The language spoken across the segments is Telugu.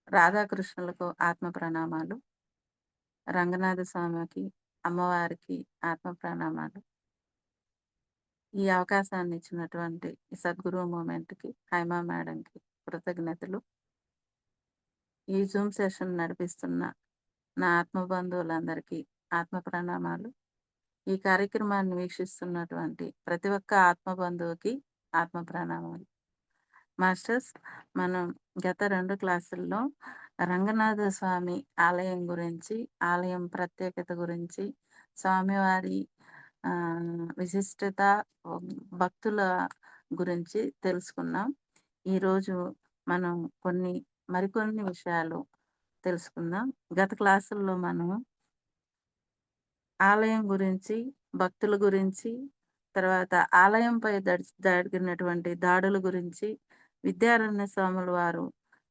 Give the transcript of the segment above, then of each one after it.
రాధాకృష్ణులకు ఆత్మ ప్రణామాలు. రంగనాథ స్వామికి, అమ్మవారికి ఆత్మ ప్రణామాలు. ఈ అవకాశాన్ని ఇచ్చినటువంటి ఈ సద్గురు మూమెంట్‌కి, హైమా మేడంకి కృతజ్ఞతలు. ఈ జూమ్ సెషన్ నడిపిస్తున్న నా ఆత్మ బంధువులందరికీ ఆత్మ ప్రణామాలు. ఈ కార్యక్రమాన్ని వీక్షిస్తున్నటువంటి ప్రతి ఒక్క ఆత్మ బంధువుకి ఆత్మ ప్రణామాలు. మాస్టర్స్, మనం గత 2 క్లాసుల్లో రంగనాథ స్వామి ఆలయం గురించి, ఆలయం ప్రత్యేకత గురించి, స్వామివారి విశిష్టత, హ్మ్, భక్తుల గురించి తెలుసుకున్నాం. ఈరోజు మనం మరికొన్ని విషయాలు తెలుసుకుందాం. గత క్లాసుల్లో మనం ఆలయం గురించి, భక్తుల గురించి, తర్వాత ఆలయంపై జరిగినటువంటి దాడుల గురించి, విద్యారణ్య స్వాముల వారు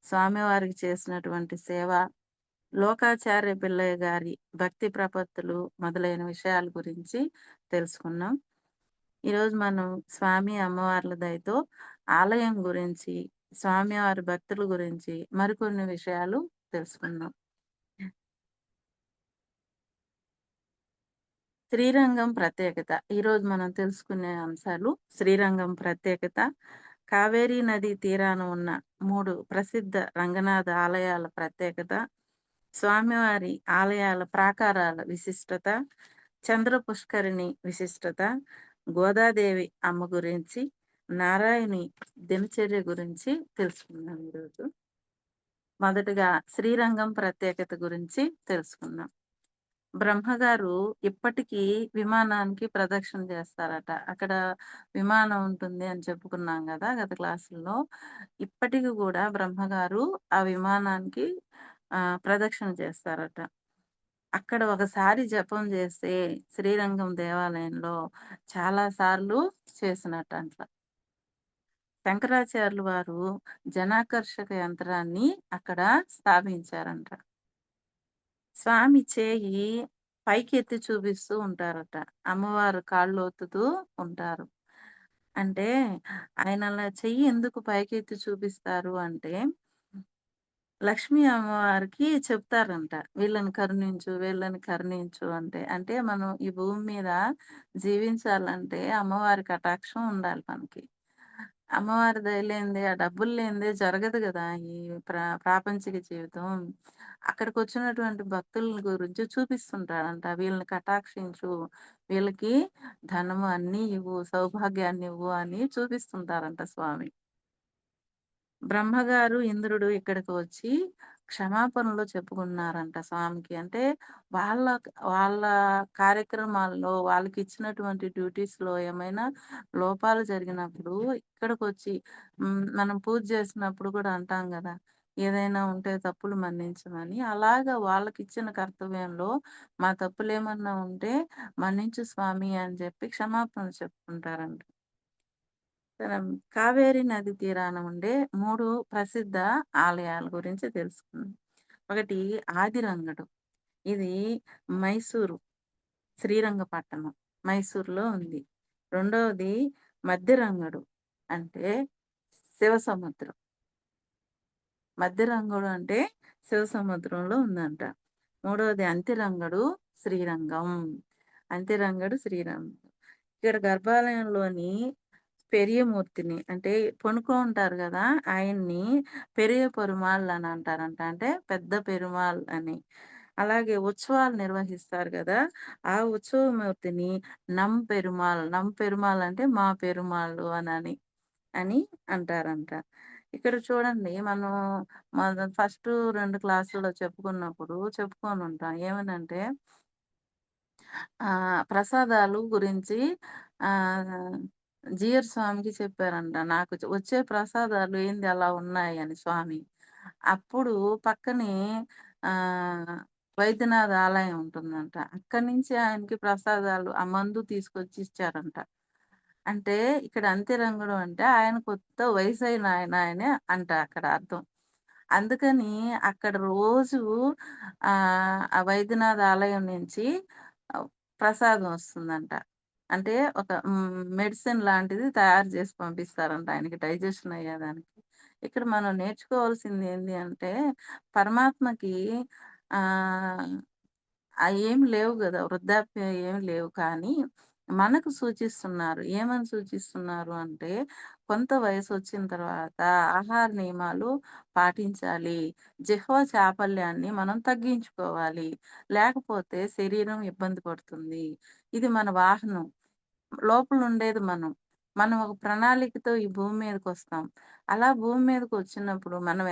స్వామివారికి చేసినటువంటి సేవ, లోకాచార్య పిల్లయ్య గారి భక్తి ప్రపత్తులు మొదలైన విషయాల గురించి తెలుసుకున్నాం. ఈరోజు మనం స్వామి అమ్మవార్ల దయతో ఆలయం గురించి, స్వామివారి భక్తుల గురించి మరికొన్ని విషయాలు తెలుసుకుందాం. శ్రీరంగం ప్రత్యేకత. ఈరోజు మనం తెలుసుకునే అంశాలు: శ్రీరంగం ప్రత్యేకత, కావేరీ నదీ తీరాన ఉన్న 3 ప్రసిద్ధ రంగనాథ ఆలయాల ప్రత్యేకత, స్వామివారి ఆలయాల ప్రాకారాల విశిష్టత, చంద్ర పుష్కరిణి విశిష్టత, గోదాదేవి అమ్మ గురించి, నారాయణి దినచర్య గురించి తెలుసుకుందాం ఈరోజు. మొదటగా శ్రీరంగం ప్రత్యేకత గురించి తెలుసుకుందాం. బ్రహ్మగారు ఇప్పటికీ విమానానికి ప్రదక్షిణ చేస్తారట. అక్కడ విమానం ఉంటుంది అని చెప్పుకున్నాం గదా గత క్లాసుల్లో. ఇప్పటికి గూడా బ్రహ్మగారు ఆ విమానానికి ప్రదక్షిణ చేస్తారట. అక్కడ ఒకసారి జపం చేస్తే శ్రీరంగం దేవాలయంలో చాలా సార్లు చేసినట్టంట. శంకరాచార్యులు వారు జనాకర్షక యంత్రాన్ని అక్కడ స్థాపించారంట. స్వామి చేయి పైకెత్తి చూపిస్తూ ఉంటారట. అమ్మవారు కాళ్ళొత్తుతూ ఉంటారు. అంటే ఆయన అలా చెయ్యి ఎందుకు పైకెత్తి చూపిస్తారు అంటే, లక్ష్మీ అమ్మవారికి చెప్తారంట. వీళ్ళని కరుణించు, వీళ్ళని కరుణించు అంటే. అంటే మనం ఈ భూమి మీద జీవించాలంటే అమ్మవారి కటాక్షం ఉండాలి మనకి. అమ్మవారి దయ లేనిదే, ఆ డబ్బులు లేనిదే జరగదు గదా! ఈ ప్రాపంచిక జీవితం. అక్కడికొచ్చినటువంటి భక్తుల గురించి చూపిస్తుంటాడంట. వీళ్ళని కటాక్షించు, వీళ్ళకి ధనము అన్నీ ఇవ్వు, సౌభాగ్యాన్నివ్వు అని చూపిస్తుంటారంట స్వామి. బ్రహ్మగారు, ఇంద్రుడు ఇక్కడికి వచ్చి క్షమాపణలు చెప్పుకున్నారంట స్వామికి. అంటే వాళ్ళ వాళ్ళ కార్యక్రమాల్లో వాళ్ళకిచ్చినటువంటి డ్యూటీస్‌లో ఏమైనా లోపాలు జరిగినప్పుడు ఇక్కడికొచ్చి మనం పూజ చేసినప్పుడు కూడా అంటాం గదా! ఏదైనా ఉంటే తప్పులు మన్నించమని. అలాగా వాళ్ళకిచ్చిన కర్తవ్యంలో మా తప్పులేమన్నా ఉంటే మన్నించు స్వామి అని చెప్పి క్షమాపణలు చెప్పుకుంటారంట. కావేరీ నది తీరాన ఉండే 3 ప్రసిద్ధ ఆలయాల గురించి తెలుసుకుందాం. ఒకటి ఆదిరంగడు. ఇది మైసూరు, శ్రీరంగపట్టణం, మైసూరులో ఉంది. రెండవది మధ్యరంగడు, అంటే శివసముద్రం. మధ్యరంగడు అంటే శివసముద్రంలో ఉందంట. మూడవది అంతిరంగడు, శ్రీరంగం. అంతిరంగడు, శ్రీరంగం. ఇక్కడ గర్భాలయంలోని పెరియమూర్తిని, అంటే ఉంటారు గదా! ఆయన్ని పెరియ పెరుమాళ్ అని అంటారంట. అంటే పెద్ద పెరుమాళ్ అని. అలాగే ఉత్సవాలు నిర్వహిస్తారు గదా! ఆ ఉత్సవమూర్తిని పెరుమాళ్, పెరుమాళ్ అంటే మా పెరుమాళ్ళు అని అంటారంట. ఇక్కడ చూడండి, మన ఫస్ట్ 2 క్లాసుల్లో చెప్పుకొనుంటాం. ఏమనంటే ప్రసాదాలు గురించి ఆహ్, జీయర్ స్వామికి చెప్పారంట. నాకు వచ్చే ప్రసాదాలు ఏంది అలా ఉన్నాయని స్వామి. అప్పుడు పక్కనే ఆహ్, వైద్యనాథ్ ఆలయం ఉంటుందంట. అక్కడి నుంచి ఆయనకి ప్రసాదాలు ఆ మందు తీసుకొచ్చి ఇచ్చారంట. అంటే ఇక్కడ అంత్యరంగుడు అంటే ఆయన కొత్త వయసైన ఆయనే అంట అక్కడ అర్థం. అందుకని అక్కడ రోజు ఆ వైద్యనాథ్ ఆలయం నుంచి ప్రసాదం వస్తుందంట. అంటే ఒక మెడిసిన్ లాంటిది తయారు చేసి పంపిస్తారంట ఆయనకి డైజెషన్ అయ్యేదానికి. ఇక్కడ మనం నేర్చుకోవాల్సింది ఏంది అంటే, పరమాత్మకి ఆహ్, అయేమి లేవు గదా! వృద్ధాప్యం ఏమి లేవు. కానీ, మనకు సూచిస్తున్నారు. ఏమని సూచిస్తున్నారు అంటే, కొంత వయసొచ్చిన తర్వాత ఆహార నియమాలు పాటించాలి. జిహ్వ చాపల్యాన్ని మనం తగ్గించుకోవాలి. లేకపోతే శరీరం ఇబ్బంది పడుతుంది. ఇది మన వాహనం. లోపలుండేది మనం. మనం ఒక ప్రణాళికతో ఈ భూమి మీదకొస్తాం. అలా భూమి మీదకొచ్చినప్పుడు మనం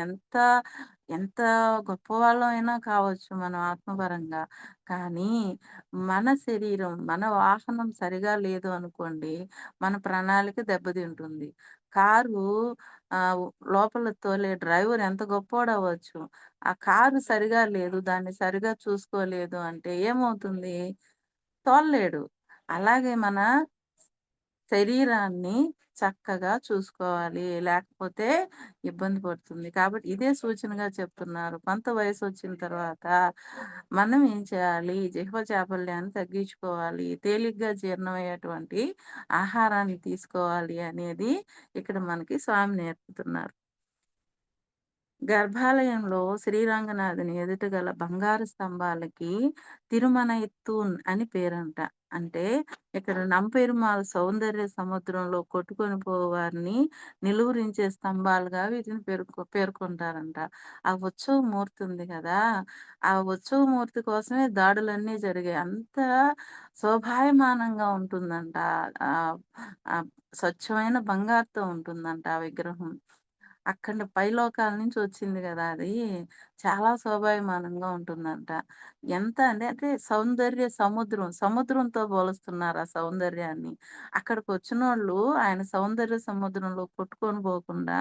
ఎంత గొప్పవాళ్ళమైనా కావచ్చు మనం ఆత్మపరంగా. కానీ మన శరీరం, మన వాహనం సరిగా లేదు అనుకోండి, మన ప్రణాళిక దెబ్బతింటుంది. కారు ఆహ్, లోపల తోలే డ్రైవర్ ఎంత గొప్పోడవ్వచ్చు. ఆ కారు సరిగా లేదు, దాన్ని సరిగా చూసుకోలేదు అంటే ఏమవుతుంది? తోలలేడు. అలాగే మన శరీరాన్ని చక్కగా చూసుకోవాలి. లేకపోతే ఇబ్బంది పడుతుంది. కాబట్టి ఇదే సూచనగా చెప్తున్నారు. కొంత వయసొచ్చిన తర్వాత మనం ఏం చేయాలి? జిహ్వ చాపల్యాన్ని తగ్గించుకోవాలి. తేలిగ్గా జీర్ణమయ్యేటువంటి ఆహారాన్ని తీసుకోవాలి అనేది ఇక్కడ మనకి స్వామి నేర్పుతున్నారు. గర్భాలయంలో శ్రీరంగనాథుని ఎదుట గల బంగారు స్తంభాలకి తిరుమనయిత్తూన్ అని పేరంట. అంటే ఇక్కడ నంపెరుమాళ్ సౌందర్య సముద్రంలో కొట్టుకొని పోవారిని నిలువరించే స్తంభాలుగా వీటిని పేర్కొంటారంట. ఆ ఉత్సవమూర్తి ఉంది కదా! ఆ ఉత్సవమూర్తి కోసమే దాడులన్నీ జరిగాయి. అంత శోభాయమానంగా ఉంటుందంట. ఆహ్, ఆహ్, స్వచ్ఛమైన బంగారుతో ఉంటుందంట ఆ విగ్రహం. అఖండ పైలోకాల నుంచి వచ్చింది గదా! అది. చాలా శోభాయమానంగా ఉంటుందంట. ఎంత అంటే సౌందర్య సముద్రం, సముద్రంతో పోలుస్తున్నారు ఆ సౌందర్యాన్ని. అక్కడికొచ్చినోళ్ళు ఆయన సౌందర్య సముద్రంలో కొట్టుకొని పోకుండా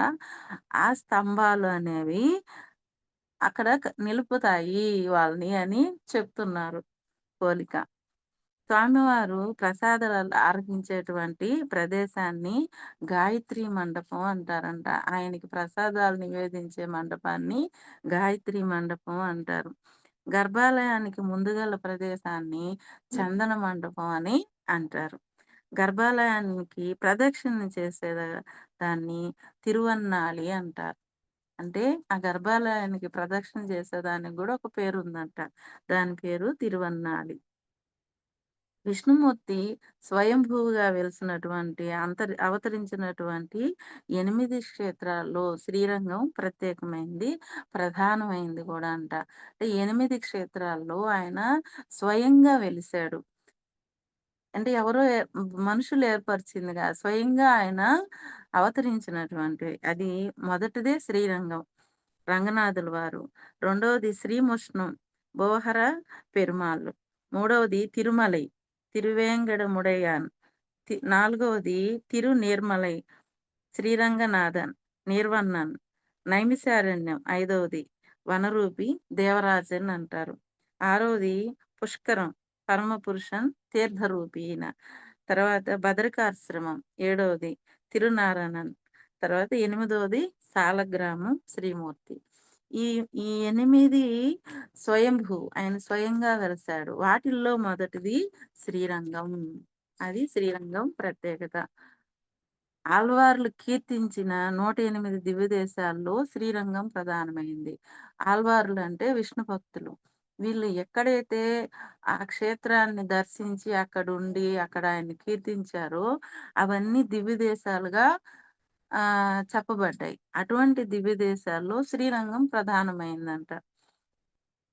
ఆ స్తంభాలు అనేవి అక్కడ నిలుపుతాయి వాళ్ళని అని చెప్తున్నారు పోలిక. స్వామివారు ప్రసాదాలు ఆరగించేటువంటి ప్రదేశాన్ని గాయత్రి మండపం అంటారంట. ఆయనకి ప్రసాదాలు నివేదించే మండపాన్ని గాయత్రి మండపం అంటారు. గర్భాలయానికి ముందు గల ప్రదేశాన్ని చందన మండపం అని అంటారు. గర్భాలయానికి ప్రదక్షిణ దాన్ని తిరువన్నాలి అంటారు. అంటే ఆ గర్భాలయానికి ప్రదక్షిణ చేసేదానికి గూడా ఒక పేరుందంట. దాని పేరు తిరువన్నాలి. విష్ణుమూర్తి స్వయంభువుగా వెలిసినటువంటి అవతరించినటువంటి 8 క్షేత్రాల్లో శ్రీరంగం ప్రత్యేకమైంది. ప్రధానమైంది గూడా అంట. అంటే 8 క్షేత్రాల్లో ఆయన స్వయంగా వెలిసాడు. అంటే ఎవరో మనుషులు ఏర్పరిచింది గాదు. స్వయంగా ఆయన అవతరించినటువంటివి. అది మొదటిదే శ్రీరంగం. రంగనాథుల వారు. రెండవది శ్రీముష్ణం బోహర పెరుమాళ్ళు. మూడవది తిరుమలై తిరువేంగడముడయాన్. నాలుగవది తిరునీర్మలై శ్రీరంగనాథన్, నిర్వన్నన్. నైమిషారణ్యం ఐదవది. వనరూపి దేవరాజన్ అంటారు. ఆరవది పుష్కరం పరమపురుషన్ తీర్థరూపి ఈయన. తర్వాత బదరికాశ్రమం ఏడవది. తిరునారాయణన్. తర్వాత ఎనిమిదవది సాలగ్రామం శ్రీమూర్తి. ఈ ఈ 8 స్వయంభూ ఆయన స్వయంగా వెలిసాడు. వాటిల్లో మొదటిది శ్రీరంగం. అది శ్రీరంగం ప్రత్యేకత. ఆళ్వార్లు కీర్తించిన 108 దివ్యదేశాల్లో శ్రీరంగం ప్రధానమైంది. ఆళ్వార్లు అంటే విష్ణు భక్తులు. వీళ్ళు ఎక్కడైతే ఆ క్షేత్రాన్ని దర్శించి అక్కడుండి అక్కడ ఆయన్ని కీర్తించారో అవన్నీ దివ్యదేశాలుగా చెప్పబడ్డాయి. అటువంటి దివ్యదేశాల్లో శ్రీరంగం ప్రధానమైందంట.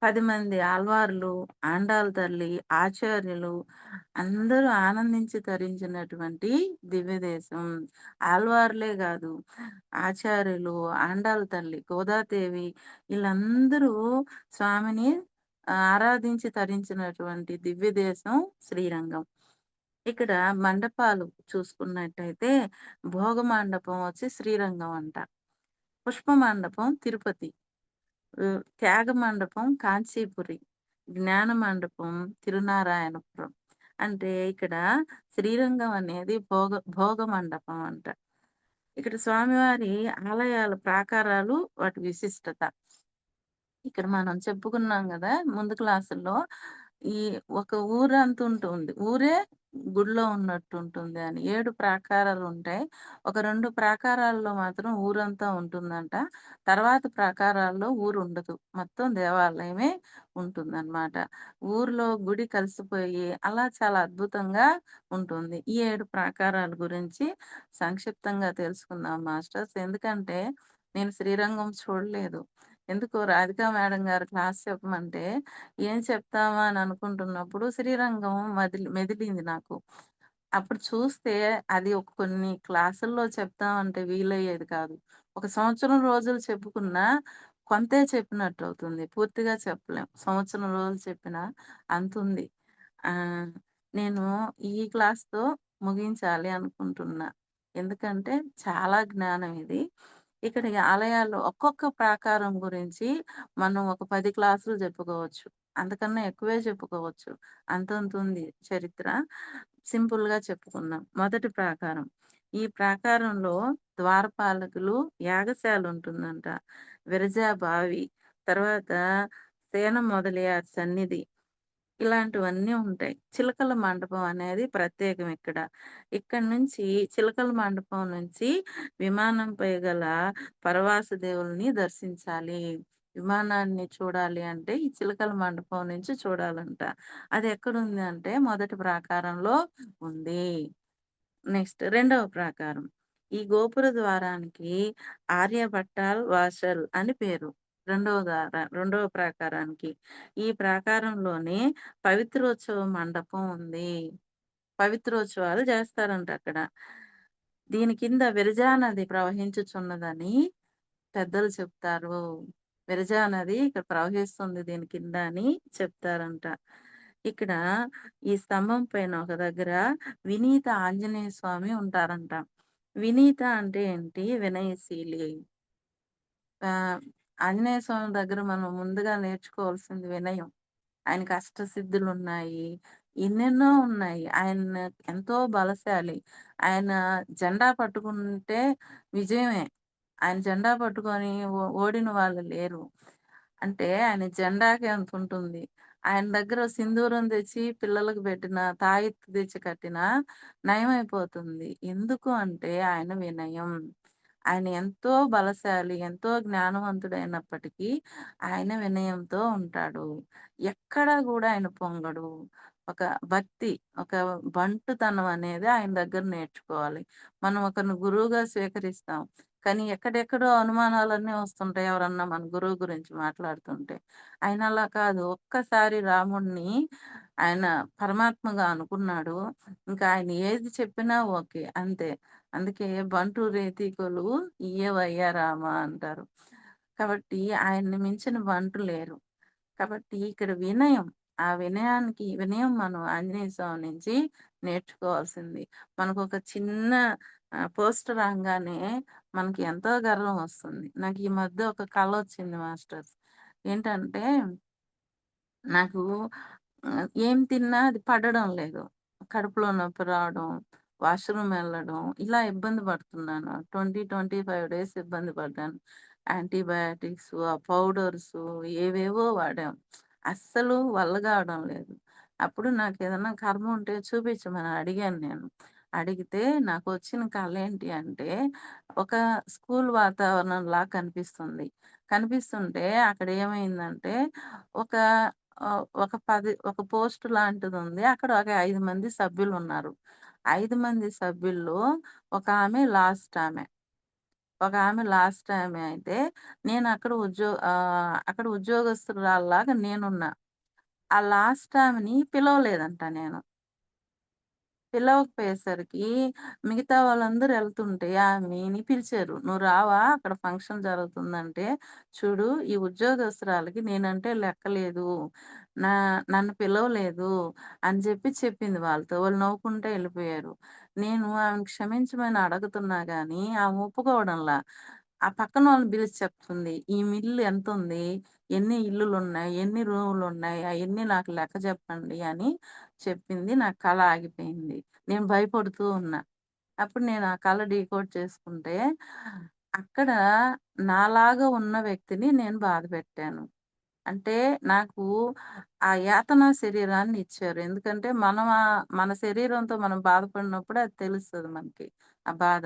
10 మంది ఆళ్వార్లు, ఆండాళ్ళ తల్లి, ఆచార్యులు అందరూ ఆనందించి తరించినటువంటి దివ్యదేశం. ఆళ్వార్లే గాదు, ఆచార్యులు, ఆండాళ్ళ తల్లి, గోదాదేవి ఈళ్ళందరూ స్వామిని ఆరాధించి తరించినటువంటి దివ్యదేశం శ్రీరంగం. ఇక్కడ మండపాలు చూసుకున్నట్టయితే భోగ మండపం వచ్చి శ్రీరంగం అంట. పుష్ప మండపం తిరుపతి. త్యాగ మండపం కాంచీపురి. జ్ఞాన మండపం తిరునారాయణపురం. అంటే ఇక్కడ శ్రీరంగం అనేది భోగ మండపం అంట. ఇక్కడ స్వామివారి ఆలయాల ప్రాకారాలు వాటి విశిష్టత. ఇక్కడ మనం చెప్పుకున్నాం గదా! ముందు క్లాసుల్లో ఈ ఒక ఊరంతుంటుంది. ఊరే గుడిలో ఉన్నట్టుంటుంది అని. 7 ప్రాకారాలుంటాయి. ఒక 2 ప్రాకారాల్లో మాత్రం ఊరంతా ఉంటుందంట. తర్వాత ప్రాకారాల్లో ఊరుండదు. మొత్తం దేవాలయమే ఉంటుందనమాట. ఊర్లో గుడి కలిసిపోయి అలా చాలా అద్భుతంగా ఉంటుంది. ఈ 7 ప్రాకారాల గురించి సంక్షిప్తంగా తెలుసుకుందాం మాస్టర్స్. ఎందుకంటే నేను శ్రీరంగం చూడలేదు. ఎందుకో రాధికా మేడం గారు క్లాస్ చెప్పమంటే ఏం చెప్తామా అని అనుకుంటున్నప్పుడు శ్రీరంగం మెదిలింది నాకు. అప్పుడు చూస్తే అది ఒక కొన్ని క్లాసుల్లో చెప్తామంటే వీలయ్యేది కాదు. ఒక సంవత్సరం రోజులు చెప్పుకున్నా కొంతే చెప్పినట్టవుతుంది. పూర్తిగా చెప్పలేం. సంవత్సరం రోజులు చెప్పినా అంతుంది. ఆహ్, నేను ఈ క్లాస్‌తో ముగించాలి అనుకుంటున్నా. ఎందుకంటే చాలా జ్ఞానం ఇది. ఇక్కడ ఈ ఆలయాల్లో ఒక్కొక్క ప్రాకారం గురించి మనం ఒక 10 క్లాసులు చెప్పుకోవచ్చు. అంతకన్నా ఎక్కువే చెప్పుకోవచ్చు. అంతంతుంది చరిత్ర. సింపుల్‌గా చెప్పుకుందాం. మొదటి ప్రాకారం. ఈ ప్రాకారంలో ద్వారపాలకులు, యాగశాల ఉంటుందంట. విరజా బావి, తర్వాత సేన మొదలయార్ సన్నిధి. ఇలాంటివన్నీ ఉంటాయి. చిలకల మండపం అనేది ప్రత్యేకం ఇక్కడ. ఇక్కడి నుంచి చిలకల మండపం నుంచి విమానంపై గల పరవాస దేవుల్ని దర్శించాలి. విమానాన్ని చూడాలి అంటే ఈ చిలకల మండపం నుంచి చూడాలంట. అది ఎక్కడుంది అంటే మొదటి ప్రాకారంలో ఉంది. నెక్స్ట్ రెండవ ప్రాకారం. ఈ గోపుర ద్వారానికి ఆర్యభట్టాల్ వాసల్ అని పేరు. రెండవ ప్రాకారానికి. ఈ ప్రాకారంలోనే పవిత్రోత్సవ మండపం ఉంది. పవిత్రోత్సవాలు చేస్తారంట అక్కడ. దీని కింద విరజా నది ప్రవహించుచున్నదని పెద్దలు చెప్తారు. విరజా నది ఇక్కడ ప్రవహిస్తుంది దీని కింద అని చెప్తారంట. ఇక్కడ ఈ స్తంభం పైన ఒక దగ్గర వినీత ఆంజనేయ స్వామి ఉంటారంట. వినీత అంటే ఏంటి? వినయశీలి. ఆహ్, ఆంజనేయ స్వామి దగ్గర మనం ముందుగా నేర్చుకోవాల్సింది వినయం. ఆయనకి అష్టసిద్ధులున్నాయి. ఎన్నెన్నో ఉన్నాయి. ఆయన ఎంతో బలశాలి. ఆయన జెండా పట్టుకుంటే విజయమే. ఆయన జెండా పట్టుకొని ఓడిన వాళ్ళు లేరు. అంటే ఆయన జెండాకి అంతుంటుంది. ఆయన దగ్గర సింధూరం తెచ్చి పిల్లలకి పెట్టినా, తాయెత్తు తెచ్చి కట్టినా నయమైపోతుంది. ఎందుకు అంటే ఆయన వినయం. ఆయన ఎంతో బలశాలి, ఎంతో జ్ఞానవంతుడైనప్పటికీ ఆయన వినయంతో ఉంటాడు. ఎక్కడా గూడా ఆయన పొంగడు. ఒక భక్తి, ఒక బంటుతనం అనేది ఆయన దగ్గర నేర్చుకోవాలి. మనం ఒకరిని గురువుగా స్వీకరిస్తాం. కానీ ఎక్కడెక్కడో అనుమానాలన్నీ వస్తుంటాయి ఎవరన్నా మన గురువు గురించి మాట్లాడుతుంటే. ఆయన అలా కాదు. ఒక్కసారి రాముడిని ఆయన పరమాత్మగా అనుకున్నాడు. ఇంకా ఆయన ఏది చెప్పినా ఓకే. అంతే. అందుకే బంటు రేతి కొలువు ఇయ్యవయ్య రామ అంటారు. కాబట్టి ఆయన్ని మించిన బంటు లేరు. కాబట్టి ఇక్కడ వినయం. ఆ వినయం మనం ఆంజనేయ స్వామి నుంచి నేర్చుకోవాల్సింది. మనకొక చిన్న పోస్ట్ రాంగానే మనకి ఎంతో గర్వం వస్తుంది. నాకు ఈ మధ్య ఒక కలొచ్చింది మాస్టర్స్. ఏంటంటే నాకు ఏం తిన్నా అది పడడం లేదు. కడుపులో నొప్పి రావడం, వాష్‌రూమ్ ఎళ్ళడం ఇలా ఇబ్బంది పడుతున్నాను. 20, 25 డేస్ ఇబ్బంది పడ్డాను. యాంటీబయాటిక్సు, ఆ పౌడర్సు ఏవేవో వాడాం. అస్సలు వల్ల కావడం లేదు. అప్పుడు నాకేదన్నా కర్మ ఉంటే చూపించమని అడిగాను నేను. అడిగితే నాకొచ్చిన కలేంటి అంటే, ఒక స్కూల్ వాతావరణంలా కనిపిస్తుంది. కనిపిస్తుంటే అక్కడ ఏమైందంటే, ఒక ఒక పోస్ట్ లాంటిదుంది. అక్కడ ఒక 5 మంది సభ్యులున్నారు. 5 మంది సభ్యుల్లో ఒక ఆమె లాస్ట్ ఆమె అయితే అక్కడ ఉద్యోగస్తురాల్లాగా నేనున్నా. ఆ లాస్ట్ ఆమెని పిలవలేదంట నేను. పిలవకపోయేసరికి మిగతా వాళ్ళందరూ ఎళ్తుంటే ఆమెని పిలిచారు. "నువ్వు రావా? అక్కడ ఫంక్షన్ జరుగుతుందంటే, చూడు ఈ ఉద్యోగస్తురాలికి నేనంటే లెక్క లేదు. నా నన్ను పిలవలేదు" అని చెప్పింది వాళ్ళతో. వాళ్ళు నవ్వుకుంటా ఎళ్ళిపోయారు. నేను ఆమెను క్షమించమని అడుగుతున్నా గానీ, ఆమె ఒప్పుకోవడంలా. ఆ పక్కనోళ్ళని పిలిచి చెప్తుంది. "ఈమె ఇల్లు ఎంతుంది? ఎన్ని ఇల్లులున్నాయి? ఎన్ని రూములున్నాయి? అయన్నీ నాకు లెక్క చెప్పండి" అని చెప్పింది. నా కల ఆగిపోయింది. నేను భయపడుతూ ఉన్నా. అప్పుడు నేను ఆ కల డీకోడ్ చేసుకుంటే, అక్కడ నాలాగా ఉన్న వ్యక్తిని నేను బాధపెట్టాను. అంటే నాకు ఆ యాతన శరీరాన్ని ఇచ్చారు. ఎందుకంటే మన శరీరంతో మనం బాధపడినప్పుడు అది తెలుస్తది మనకి ఆ బాధ.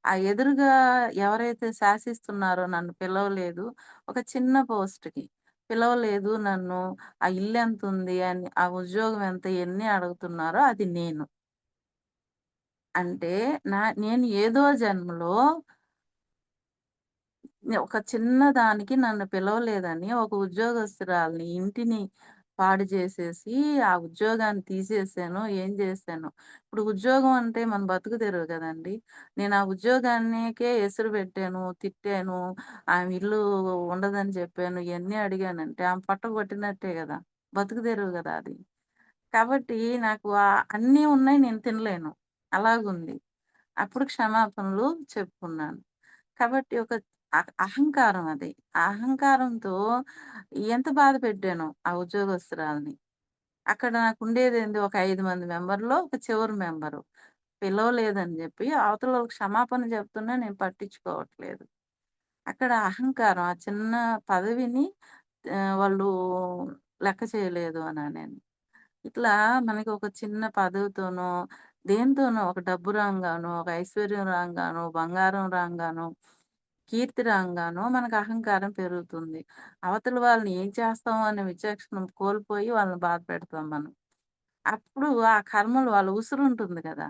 ఆ ఎదురుగా ఎవరైతే శాసిస్తున్నారో నన్ను పిలవలేదు. ఒక చిన్న పోస్ట్‌కి పిలవలేదు నన్ను. ఆ ఇల్లెంతుంది అని, ఆ ఉద్యోగం ఎంత ఇయన్నీ అడుగుతున్నారో అది నేను. అంటే నేను ఏదో జన్మలో ఒక చిన్న దానికి నన్ను పిలవలేదని ఒక ఉద్యోగస్తురాలిని, ఇంటిని పాడు చేసేసి, ఆ ఉద్యోగాన్ని తీసేసాను. ఏం చేశాను? ఇప్పుడు ఉద్యోగం అంటే మన బతుకు తెరువు కదండీ! నేను ఆ ఉద్యోగానికే ఎసురు పెట్టాను, తిట్టాను, ఆమె ఇల్లు ఉండదని చెప్పాను. ఇయన్నీ అడిగానంటే ఆమె పొట్ట కొట్టినట్టే గదా! బతుకు తెరువు గదా అది. కాబట్టి నాకు అన్నీ ఉన్నాయి నేను తినలేను. అలాగుంది. అప్పుడు క్షమాపణలు చెప్పుకున్నాను. కాబట్టి ఒక అహంకారం అది. ఆ అహంకారంతో ఎంత బాధ పెట్టానో ఆ ఉద్యోగస్తురాలిని. అక్కడ నాకుండేదేంది ఒక 5 మంది మెంబర్‌లో ఒక చివరి మెంబరు. పిలవలేదని జెప్పి అవతలోళ్ళకి క్షమాపణ చెప్తున్నా నేను పట్టించుకోవట్లేదు. అక్కడ అహంకారం ఆ చిన్న పదవిని వాళ్ళు లెక్క చేయలేదు అననేను. ఇట్లా మనకి ఒక చిన్న పదవితోనో, దేనితోనో ఒక డబ్బు రాంగానో, ఒక ఐశ్వర్యం రాంగానో, బంగారం రాంగానో, కీర్తి రాంగానో మనకు అహంకారం పెరుగుతుంది. అవతల వాళ్ళని ఏం చేస్తామో అనే విచక్షణ కోల్పోయి వాళ్ళని బాధ పెడతాం మనం. అప్పుడు ఆ కర్మలు వాళ్ళ ఉసురుంటుంది గదా!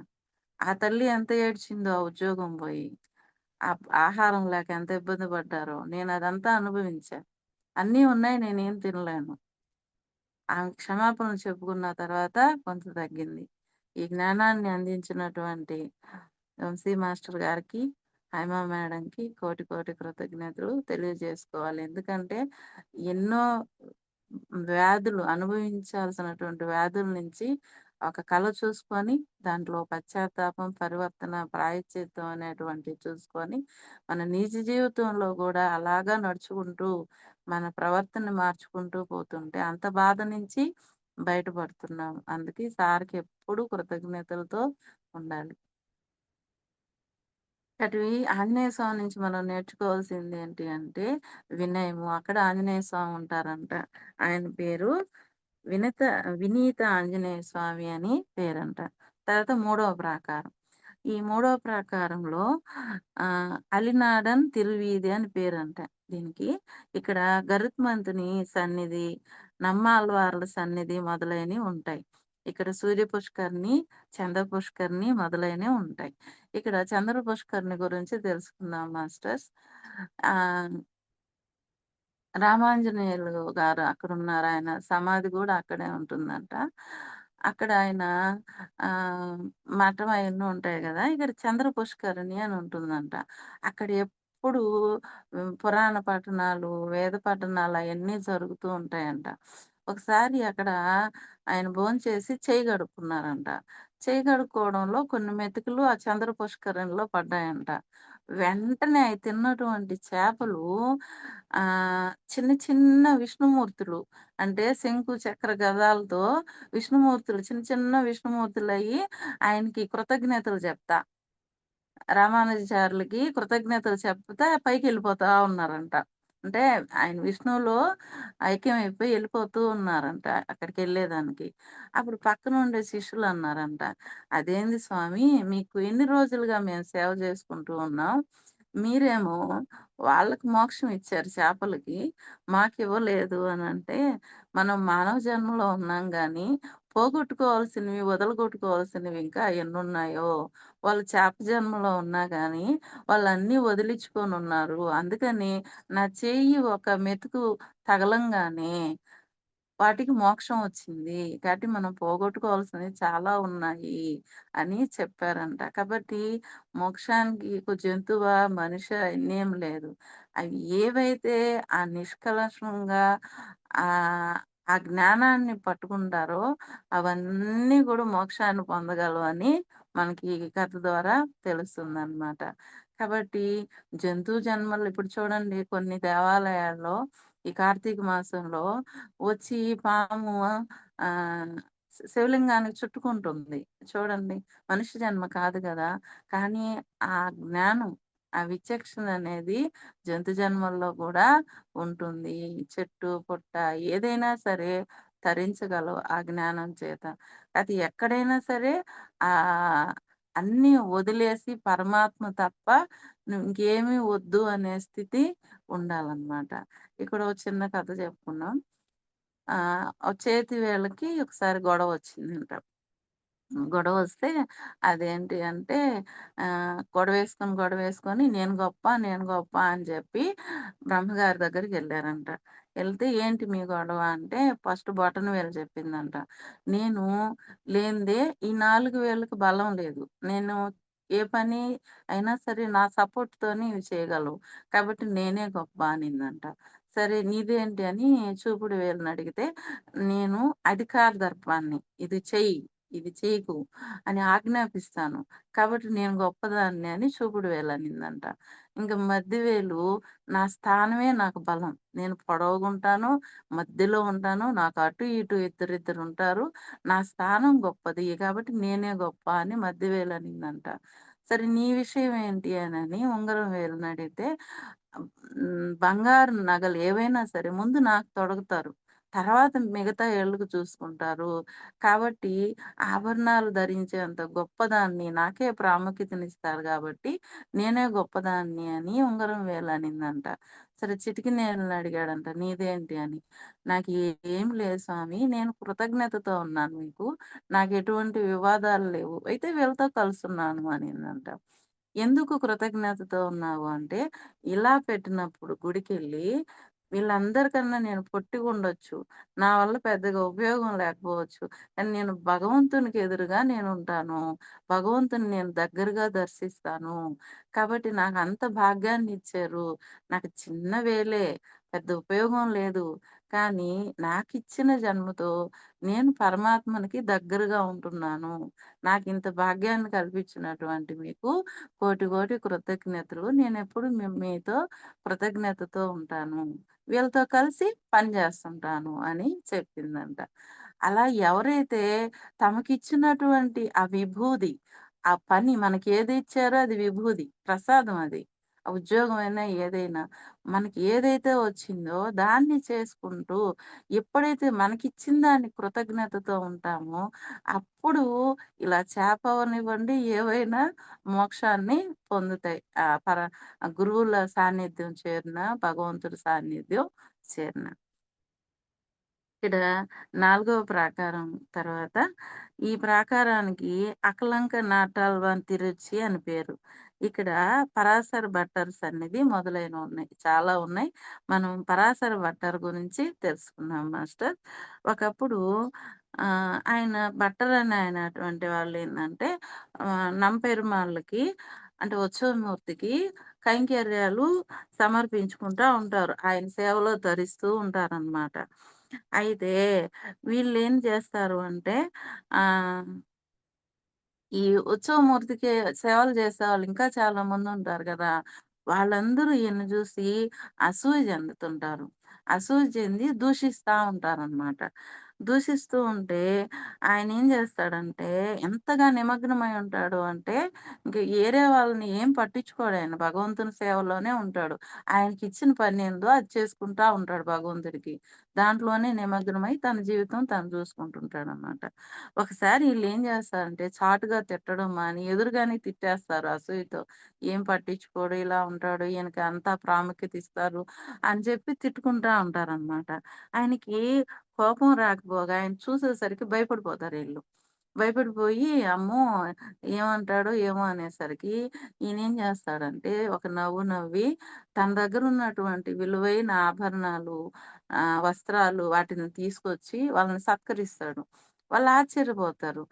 ఆ తల్లి ఎంత ఏడ్చిందో ఆ ఉద్యోగం బోయి. ఆహారం లేక ఎంత ఇబ్బంది పడ్డారో నేనదంతా అనుభవించా. అన్నీ ఉన్నాయి నేనేం తినలేను. క్షమాపణలు చెప్పుకున్న తర్వాత కొంత తగ్గింది. ఈ జ్ఞానాన్ని అందించినటువంటి వంశీ మాస్టర్ గారికి, హైమా మేడంకి కోటి కోటి కృతజ్ఞతలు తెలియజేసుకోవాలి. ఎందుకంటే ఎన్నో వ్యాధులు అనుభవించాల్సినటువంటి వ్యాధుల నుంచి ఒక కళ చూసుకొని, దాంట్లో పశ్చాత్తాపం, పరివర్తన, ప్రాయశ్చిత్తం అనేటువంటివి చూసుకొని, మన నిజ జీవితంలో గూడా అలాగా నడుచుకుంటూ, మన ప్రవర్తన మార్చుకుంటూ పోతుంటే, అంత బాధ నుంచి బయటపడుతున్నాం. అందుకే సార్‌కి ఎప్పుడూ కృతజ్ఞతలతో ఉండాలి. అటువి ఆంజనేయ స్వామి నుంచి మనం నేర్చుకోవాల్సింది ఏంటి అంటే, వినయము. అక్కడ ఆంజనేయ స్వామి ఉంటారంట. ఆయన పేరు వినత వినీత ఆంజనేయ స్వామి అని పేరంట. తర్వాత మూడవ ప్రాకారం. ఈ మూడవ ప్రాకారంలో అలినాడన్ తిరువీధి అని పేరంట దీనికి. ఇక్కడ గరుత్మంతుని సన్నిధి, నమ్మాళ్వార్ల సన్నిధి మొదలైనవి ఉంటాయి. ఇక్కడ సూర్య పుష్కరిణి, చంద్ర పుష్కరిణి మొదలైనవి ఉంటాయి. ఇక్కడ చంద్ర పుష్కరిణి గురించి తెలుసుకుందాం మాస్టర్స్. ఆహ్, రామాంజనేయులు గారు అక్కడున్నారు. ఆయన సమాధి గూడా అక్కడే ఉంటుందంట. అక్కడ ఆయన ఆహ్, మఠం అయన్నీ ఉంటాయి గదా! ఇక్కడ చంద్ర పుష్కరిణి అని ఉంటుందంట. అక్కడ ఎప్పుడూ పురాణ పఠనాలు, వేద పఠనాలు అయన్నీ జరుగుతూ ఉంటాయంట. ఒకసారి అక్కడ ఆయన భోంచేసి చెయ్యి కడుక్కున్నారంట. చెయ్యి కడుక్కోవడంలో కొన్ని మెతుకులు ఆ చంద్ర పుష్కరిణిలో పడ్డాయంట. వెంటనే అయి తిన్నటువంటి చేపలు చిన్న చిన్న విష్ణుమూర్తులు అంటే శంకు, చక్ర, గదాలతో విష్ణుమూర్తులు చిన్న చిన్న విష్ణుమూర్తులయ్యి ఆయనకి కృతజ్ఞతలు చెప్తా రామానుజాచార్యులకి కృతజ్ఞతలు చెప్తా పైకెళ్ళిపోతా ఉన్నారంట. అంటే ఆయన విష్ణువులో ఐక్యమైపోయి ఎళ్ళిపోతూ ఉన్నారంట అక్కడికెళ్ళేదానికి. అప్పుడు పక్కనుండే శిష్యులన్నారంట, "అదేంది స్వామి మీకు ఎన్ని రోజులుగా మేము సేవ చేసుకుంటూ ఉన్నాం. మీరేమో వాళ్ళకి మోక్షం ఇచ్చారు చేపలకి, మాకివ్వలేదు" అనంటే, మనం మానవ జన్మలో ఉన్నాం గానీ, పోగొట్టుకోవాల్సినవి, వదలగొట్టుకోవాల్సినవి ఇంకా ఎన్నున్నాయో. వాళ్ళు చేప జన్మలో ఉన్నా గానీ, వాళ్ళన్నీ వదిలించుకొనున్నారు. అందుకని నా చెయ్యి ఒక మెతుకు తగలంగానే వాటికి మోక్షం వచ్చింది. కాబట్టి మనం పోగొట్టుకోవాల్సినవి చాలా ఉన్నాయి అని చెప్పారంట. కాబట్టి మోక్షానికి జంతువా, మనిషా ఇన్నేం లేదు. అవి ఏవైతే ఆ నిష్కల్మషంగా ఆ జ్ఞానాన్ని పట్టుకుంటారో అవన్నీ గూడా మోక్షాన్ని పొందగలవని మనకి ఈ కథ ద్వారా తెలుస్తుందనమాట. కాబట్టి జంతు జన్మలు ఇప్పుడు చూడండి కొన్ని దేవాలయాల్లో ఈ కార్తీక మాసంలో వచ్చి పాము ఆహ్, శివలింగానికి చుట్టుకుంటుంది. చూడండి. మనిషి జన్మ కాదు గదా! కానీ ఆ జ్ఞానం ఆ విచక్షణ అనేది జంతు జన్మల్లో గూడా ఉంటుంది. చెట్టు, పుట్ట ఏదైనా సరే తరించగలవు ఆ జ్ఞానం చేత. అది ఎక్కడైనా సరే ఆహ్, అన్నీ వదిలేసి పరమాత్మ తప్ప ఇంకేమి వద్దు అనే స్థితి ఉండాలనమాట. ఇక్కడ ఓ చిన్న కథ చెప్పుకుందాం. ఓ చేతి వేళ్ళకి ఒకసారి గొడవొచ్చిందంట. గొడవొస్తే అదేంటి అంటే గొడవేసుకొని నేను గొప్ప, నేను గొప్ప అని జెప్పి బ్రహ్మగారి దగ్గరికెళ్లారంట. ఎళ్తే ఏంటి మీ గొడవ అంటే ఫస్ట్ బొటనవేలు చెప్పిందంట. నేను లేనిదే ఈ 4 వేళ్ళకి బలం లేదు. నేను ఏ పని అయినా సరే నా సపోర్ట్‌తోని ఇవి చేయగలవు. కాబట్టి నేనే గొప్ప అనిందంట. సరే నీదేంటి అని చూపుడు వేలునడిగితే నేను అధికార దర్పాన్ని. ఇది చెయ్యి. ఇది చేయకు అని ఆజ్ఞాపిస్తాను. కాబట్టి నేను గొప్పదాన్ని అని చూపుడు వేలనిందంట. ఇంక మధ్య వేలు నా స్థానమే నాకు బలం. నేను పొడవుగుంటాను, మధ్యలో ఉంటాను. నాకు అటు ఇటు ఇద్దరిద్దరుంటారు. నా స్థానం గొప్పది. కాబట్టి నేనే గొప్ప అని మధ్య వేలనిందంట. సరే నీ విషయం ఏంటి అనని ఉంగరం వేలునడిగితే బంగారు నగలు ఏవైనా సరే ముందు నాకు తొడుగుతారు. తర్వాత మిగతా ఏళ్ళకి చూసుకుంటారు. కాబట్టి ఆభరణాలు ధరించేంత గొప్పదాన్ని, నాకే ప్రాముఖ్యతనిస్తారు గాబట్టి, నేనే గొప్పదాన్ని అని ఉంగరం వేలనిందంట. సరే చిటికినేళ్ళని అడిగాడంట. నీదేంటి అని. నాకు ఏం లేదు స్వామి. నేను కృతజ్ఞతతో ఉన్నాను మీకు. నాకెటువంటి వివాదాలు లేవు. అయితే వీళ్ళతో కలుసున్నాను అనిందంట. ఎందుకు కృతజ్ఞతతో ఉన్నావు అంటే, ఇలా పెట్టినప్పుడు గుడికెళ్ళి వీళ్ళందరికన్నా నేను పొట్టిగుండొచ్చు. నా వల్ల పెద్దగా ఉపయోగం లేకపోవచ్చు. కానీ నేను భగవంతునికి ఎదురుగా నేనుంటాను. భగవంతుని నేను దగ్గరగా దర్శిస్తాను. కాబట్టి నాకంత భాగ్యాన్నిచ్చారు. నాకు చిన్న వేలే, పెద్ద ఉపయోగం లేదు. కానీ నాకిచ్చిన జన్మతో నేను పరమాత్మనికి దగ్గరగా ఉంటున్నాను. నాకింత భాగ్యాన్ని కల్పించినటువంటి మీకు కోటి కోటి కృతజ్ఞతలు. నేనెప్పుడు మీతో కృతజ్ఞతతో ఉంటాను. వీళ్ళతో కలిసి పని జేస్తుంటాను అని చెప్పిందంట. అలా ఎవరైతే తమకిచ్చినటువంటి ఆ విభూది, ఆ పని మనకేదిచ్చారో అది విభూది, ప్రసాదం అది. ఆ ఉద్యోగమైనా ఏదైనా. మనకి ఏదైతే వచ్చిందో దాన్ని చేసుకుంటూ ఎప్పుడైతే మనకిచ్చిన దానికి కృతజ్ఞతతో ఉంటామో, అప్పుడు ఇలా చేప అవ్వనివ్వండి ఏవైనా మోక్షాన్ని పొందుతాయి. గురువుల సాన్నిధ్యం చేరిన, భగవంతుడి సాన్నిధ్యం చేరిన. ఇక్కడ నాలుగవ ప్రాకారం తర్వాత, ఈ ప్రాకారానికి అకలంక నాటాల్వాన్ తిరుచి అని పేరు. ఇక్కడ పరాశర భట్టర్ సన్నిధి మొదలైనవున్నాయి. చాలా ఉన్నాయి. మనం పరాశర భట్టర్ గురించి తెలుసుకుందాం మాస్టర్. ఒకప్పుడు ఆయన భట్టర్ అని అయినటువంటి వాళ్ళేందంటే నంపెరుమాళ్ళకి అంటే ఉత్సవమూర్తికి కైంకర్యాలు సమర్పించుకుంటా ఉంటారు. ఆయన సేవలో తరిస్తూ ఉంటారనమాట. అయితే వీళ్ళేం చేస్తారు అంటే ఆహ్, ఈ ఉత్సవమూర్తికి సేవలు చేసేవాళ్ళు ఇంకా చాలా మందుంటారు గదా! వాళ్ళందరూ ఈయన్ని జూసి అసూయ చెందుతుంటారు. అసూయ చెంది దూషిస్తా ఉంటారనమాట. దూషిస్తూ ఉంటే ఆయనేం జేస్తాడంటే ఎంతగా నిమగ్నమై ఉంటాడు అంటే ఇంక ఏరే వాళ్ళని ఏం పట్టించుకోడాయన. భగవంతుని సేవలోనే ఉంటాడు. ఆయనకిచ్చిన పనేందో అది చేసుకుంటా ఉంటాడు భగవంతుడికి. దాంట్లోనే నిమగ్నమై తన జీవితం తను జూసుకుంటుంటాడనమాట. ఒకసారి ఈళ్ళేం జేస్తారంటే చాటుగా తిట్టడం మాని, ఎదురుగానే తిట్టేస్తారు అసూయతో. ఏం పట్టించుకోడు, ఇలా ఉంటాడు, ఈయనకి అంతా ప్రాముఖ్యత ఇస్తారు అని చెప్పి తిట్టుకుంటా ఉంటారనమాట. ఆయనకి కోపం రాకపోగా ఆయన చూసేసరికి భయపడిపోతారీళ్ళు. భయపడిపోయి అమ్మో! ఏమంటాడో ఏమో అనేసరికి ఈయనేం జేస్తాడంటే ఒక నవ్వు నవ్వి తన దగ్గరున్నటువంటి విలువైన ఆభరణాలు, వస్త్రాలు వాటిని తీసుకొచ్చి వాళ్ళని సత్కరిస్తాడు. వాళ్ళు ఆశ్చర్యపోతారు.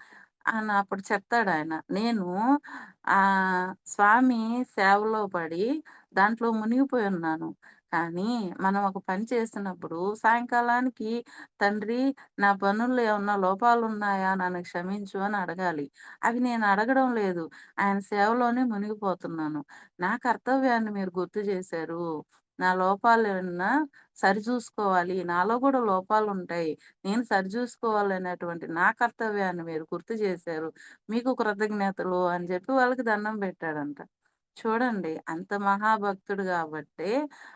అప్పుడు చెప్తాడాయన. నేను స్వామి సేవలో పడి దాంట్లో మునిగిపోయున్నాను. కానీ మనం ఒక పని చేస్తున్నప్పుడు సాయంకాలానికి తండ్రి నా పనుల్లో ఏమన్నా లోపాలున్నాయా? నన్ను క్షమించు అని అడగాలి. అవి నేను అడగడం లేదు. ఆయన సేవలోనే మునిగిపోతున్నాను. నా కర్తవ్యాన్ని మీరు గుర్తు చేశారు. నా లోపాలేమన్నా సరిజూసుకోవాలి. నాలో గూడా లోపాలుంటాయి. నేను సరిజూసుకోవాలనేటువంటి నా కర్తవ్యాన్ని మీరు గుర్తు చేశారు. మీకు కృతజ్ఞతలు అని జెప్పి వాళ్ళకి దండం బెట్టాడంట. చూడండి అంత మహాభక్తుడు గాబట్టే,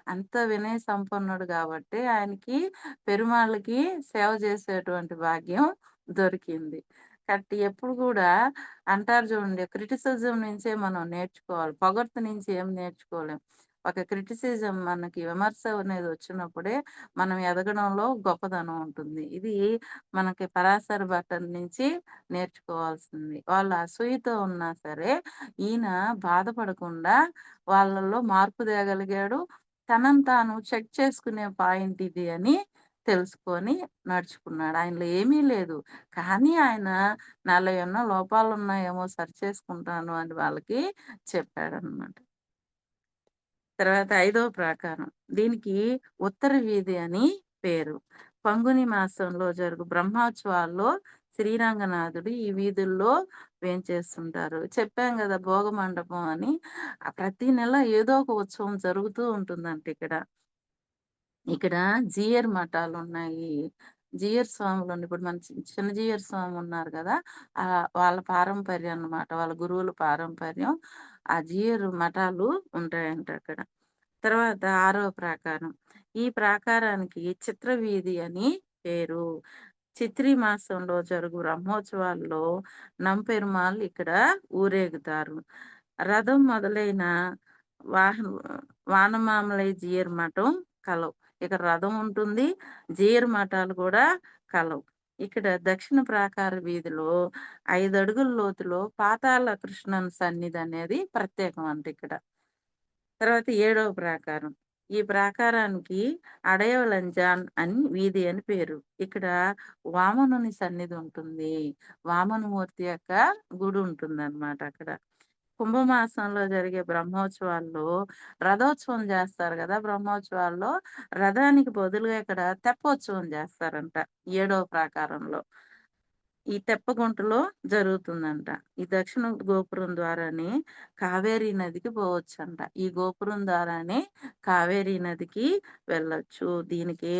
అంత వినయ సంపన్నుడు గాబట్టే ఆయనకి పెరుమాళ్ళకి సేవ చేసేటువంటి భాగ్యం దొరికింది. కాబట్టి ఎప్పుడు గూడా అంటారు చూడండి, క్రిటిసిజం నుంచే మనం నేర్చుకోవాలి. పొగడ్త నుంచి ఏం నేర్చుకోలేం. ఒక క్రిటిసిజం మనకి విమర్శ అనేది వచ్చినప్పుడే మనం ఎదగడంలో గొప్పదనం ఉంటుంది. ఇది మనకి పరాశర భట్టర్ నుంచి నేర్చుకోవాల్సింది. వాళ్ళు అసూయతో ఉన్నా సరే, ఈయన బాధపడకుండా వాళ్ళలో మార్పు తేగలిగాడు. తనను తాను చెక్ చేసుకునే పాయింట్ ఇది అని తెలుసుకొని నడుచుకున్నాడు. ఆయనలో ఏమీ లేదు. కానీ ఆయన నాలో ఏమన్నా లోపాలున్నాయేమో సరిచేసుకుంటాను అని వాళ్ళకి చెప్పాడనమాట. తర్వాత ఐదవ ప్రాకారం. దీనికి ఉత్తర వీధి అని పేరు. పంగుని మాసంలో జరుగు బ్రహ్మోత్సవాల్లో శ్రీరంగనాథుడు ఈ వీధుల్లో వేంచేస్తుంటారు. చెప్పాం గదా! భోగ మండపం అని. ప్రతి నెల ఏదో ఒక ఉత్సవం జరుగుతూ ఉంటుందంట ఇక్కడ. ఇక్కడ జీయర్ మఠాలున్నాయి. జీయర్ స్వాములుండి ఇప్పుడు మన చిన్న జీయర్ స్వామి ఉన్నారు గదా! వాళ్ళ పారంపర్యం అన్నమాట. వాళ్ళ గురువుల పారంపర్యం. ఆ జీయర్ మఠాలు ఉంటాయంట అక్కడ. తర్వాత ఆరవ ప్రాకారం. ఈ ప్రాకారానికి చిత్రవీధి అని పేరు. చిత్రి మాసంలో జరుగు బ్రహ్మోత్సవాల్లో నంపెరుమాళ్ ఇక్కడ ఊరేగుతారు. రథం మొదలైన వాహన వానమామలై జీయర్ మఠం కలవు. ఇక్కడ రథం ఉంటుంది. జీయర్ మఠాలు కూడా కలవు. ఇక్కడ దక్షిణ ప్రాకార వీధిలో 5 అడుగుల లోతులో పాతాళ కృష్ణన్ సన్నిధి అనేది ప్రత్యేకం అంట ఇక్కడ. తర్వాత ఏడవ ప్రాకారం. ఈ ప్రాకారానికి అడయవలంజాన్ అని వీధి అని పేరు. ఇక్కడ వామనుని సన్నిధి ఉంటుంది. వామనమూర్తి యొక్క గుడి ఉంటుందన్నమాట అక్కడ. కుంభమాసంలో జరిగే బ్రహ్మోత్సవాల్లో రథోత్సవం చేస్తారు గదా! బ్రహ్మోత్సవాల్లో రథానికి బదులుగా ఇక్కడ తెప్పోత్సవం చేస్తారంట. ఏడవ ప్రాకారంలో. ఈ తెప్పగుంటలో జరుగుతుందంట. ఈ దక్షిణ గోపురం ద్వారానే కావేరీ నదికి పోవచ్చంట. ఈ గోపురం ద్వారానే కావేరీ నదికి వెళ్ళొచ్చు. దీనికి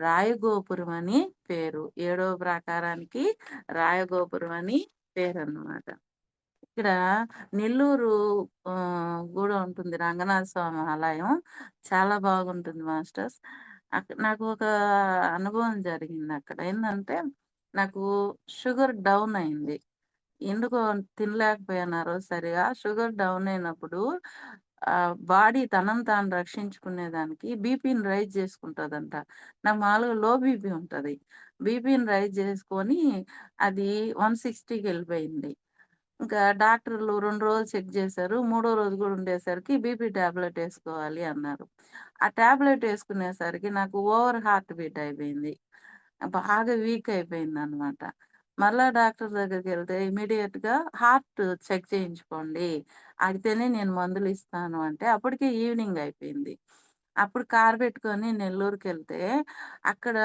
రాయగోపురం అని పేరు. ఏడవ ప్రాకారానికి రాయగోపురం అని పేరన్నమాట. ఇక్కడ నెల్లూరు గూడా ఉంటుంది. రంగనాథ స్వామి ఆలయం. చాలా బాగుంటుంది మాస్టర్స్. నాకు ఒక అనుభవం జరిగిందక్కడ. ఏందంటే, నాకు షుగర్ డౌన్ అయింది. ఎందుకో తినలేకపోయాను ఆ రోజు సరిగా. షుగర్ డౌన్ అయినప్పుడు బాడీ తనను తాను రక్షించుకునేదానికి బీపీని రైజ్ చేసుకుంటదంట. నాకు మామూలుగా లో బీపీ ఉంటది. బీపీని రైజ్ చేసుకొని అది 160కెళ్ళిపోయింది. ఇంకా డాక్టర్లు 2 రోజులు చెక్ జేశారు. మూడో రోజు గూడా ఉండేసరికి బీపీ టాబ్లెట్ ఏసుకోవాలి అన్నారు. ఆ టాబ్లెట్ ఏసుకునేసరికి నాకు ఓవర్ హార్ట్ బీట్ అయిపోయింది. బాగా వీక్ అయిపోయిందనమాట. మరలా డాక్టర్ దగ్గరికెళ్తే ఇమ్మీడియేట్‌గా హార్ట్ చెక్ చేయించుకోండి. అయితేనే నేను మందులిస్తాను అంటే అప్పటికే ఈవినింగ్ అయిపోయింది. అప్పుడు కారు పెట్టుకొని నెల్లూరుకెళ్తే అక్కడ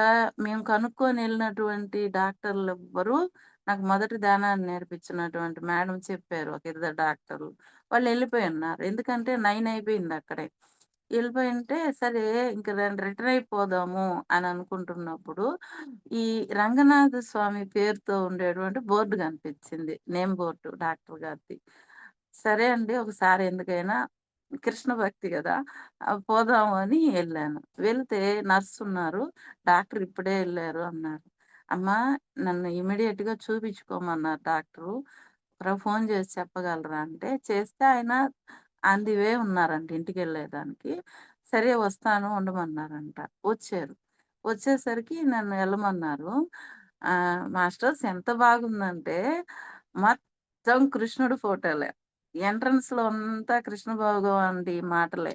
మేము కనుక్కొని ఎళ్ళినటువంటి డాక్టర్లెవ్వరు నాకు మొదటి ధ్యానాన్ని నేర్పించినటువంటి మేడం చెప్పారు. ఒక ఇద్దరు డాక్టర్లు. వాళ్ళెళ్ళిపోయున్నారు. ఎందుకంటే 9 అయిపోయిందక్కడే. ఎళ్ళిపోయుంటే సరే ఇంక రిటర్న్ అయిపోదాము అని అనుకుంటున్నప్పుడు, ఈ రంగనాథ స్వామి పేరుతో ఉండేటువంటి బోర్డ్ కనిపించింది. నేమ్ బోర్డ్ డాక్టర్ గారిది. సరే అండి ఒకసారి ఎందుకైనా కృష్ణ భక్తి గదా! పోదాము అని ఎళ్ళాను. వెళ్తే నర్సున్నారు. డాక్టర్ ఇప్పుడే ఎళ్లారు అన్నారు. అమ్మా నన్ను ఇమ్మీడియేట్‌గా చూపించుకోమన్నారు డాక్టరు. ఫోను చేసి చెప్పగలరా అంటే, చేస్తే ఆయన ఆన్ ది వే ఉన్నారంట ఇంటికెళ్ళేదానికి. సరే వస్తాను ఉండమన్నారంట. వచ్చారు. వచ్చేసరికి నన్ను ఎళ్ళమన్నారు. మాస్టర్స్ ఎంత బాగుందంటే, మొత్తం కృష్ణుడి ఫోటోలే. ఎంట్రన్స్‌లో అంతా కృష్ణ భగవానుడి మాటలే.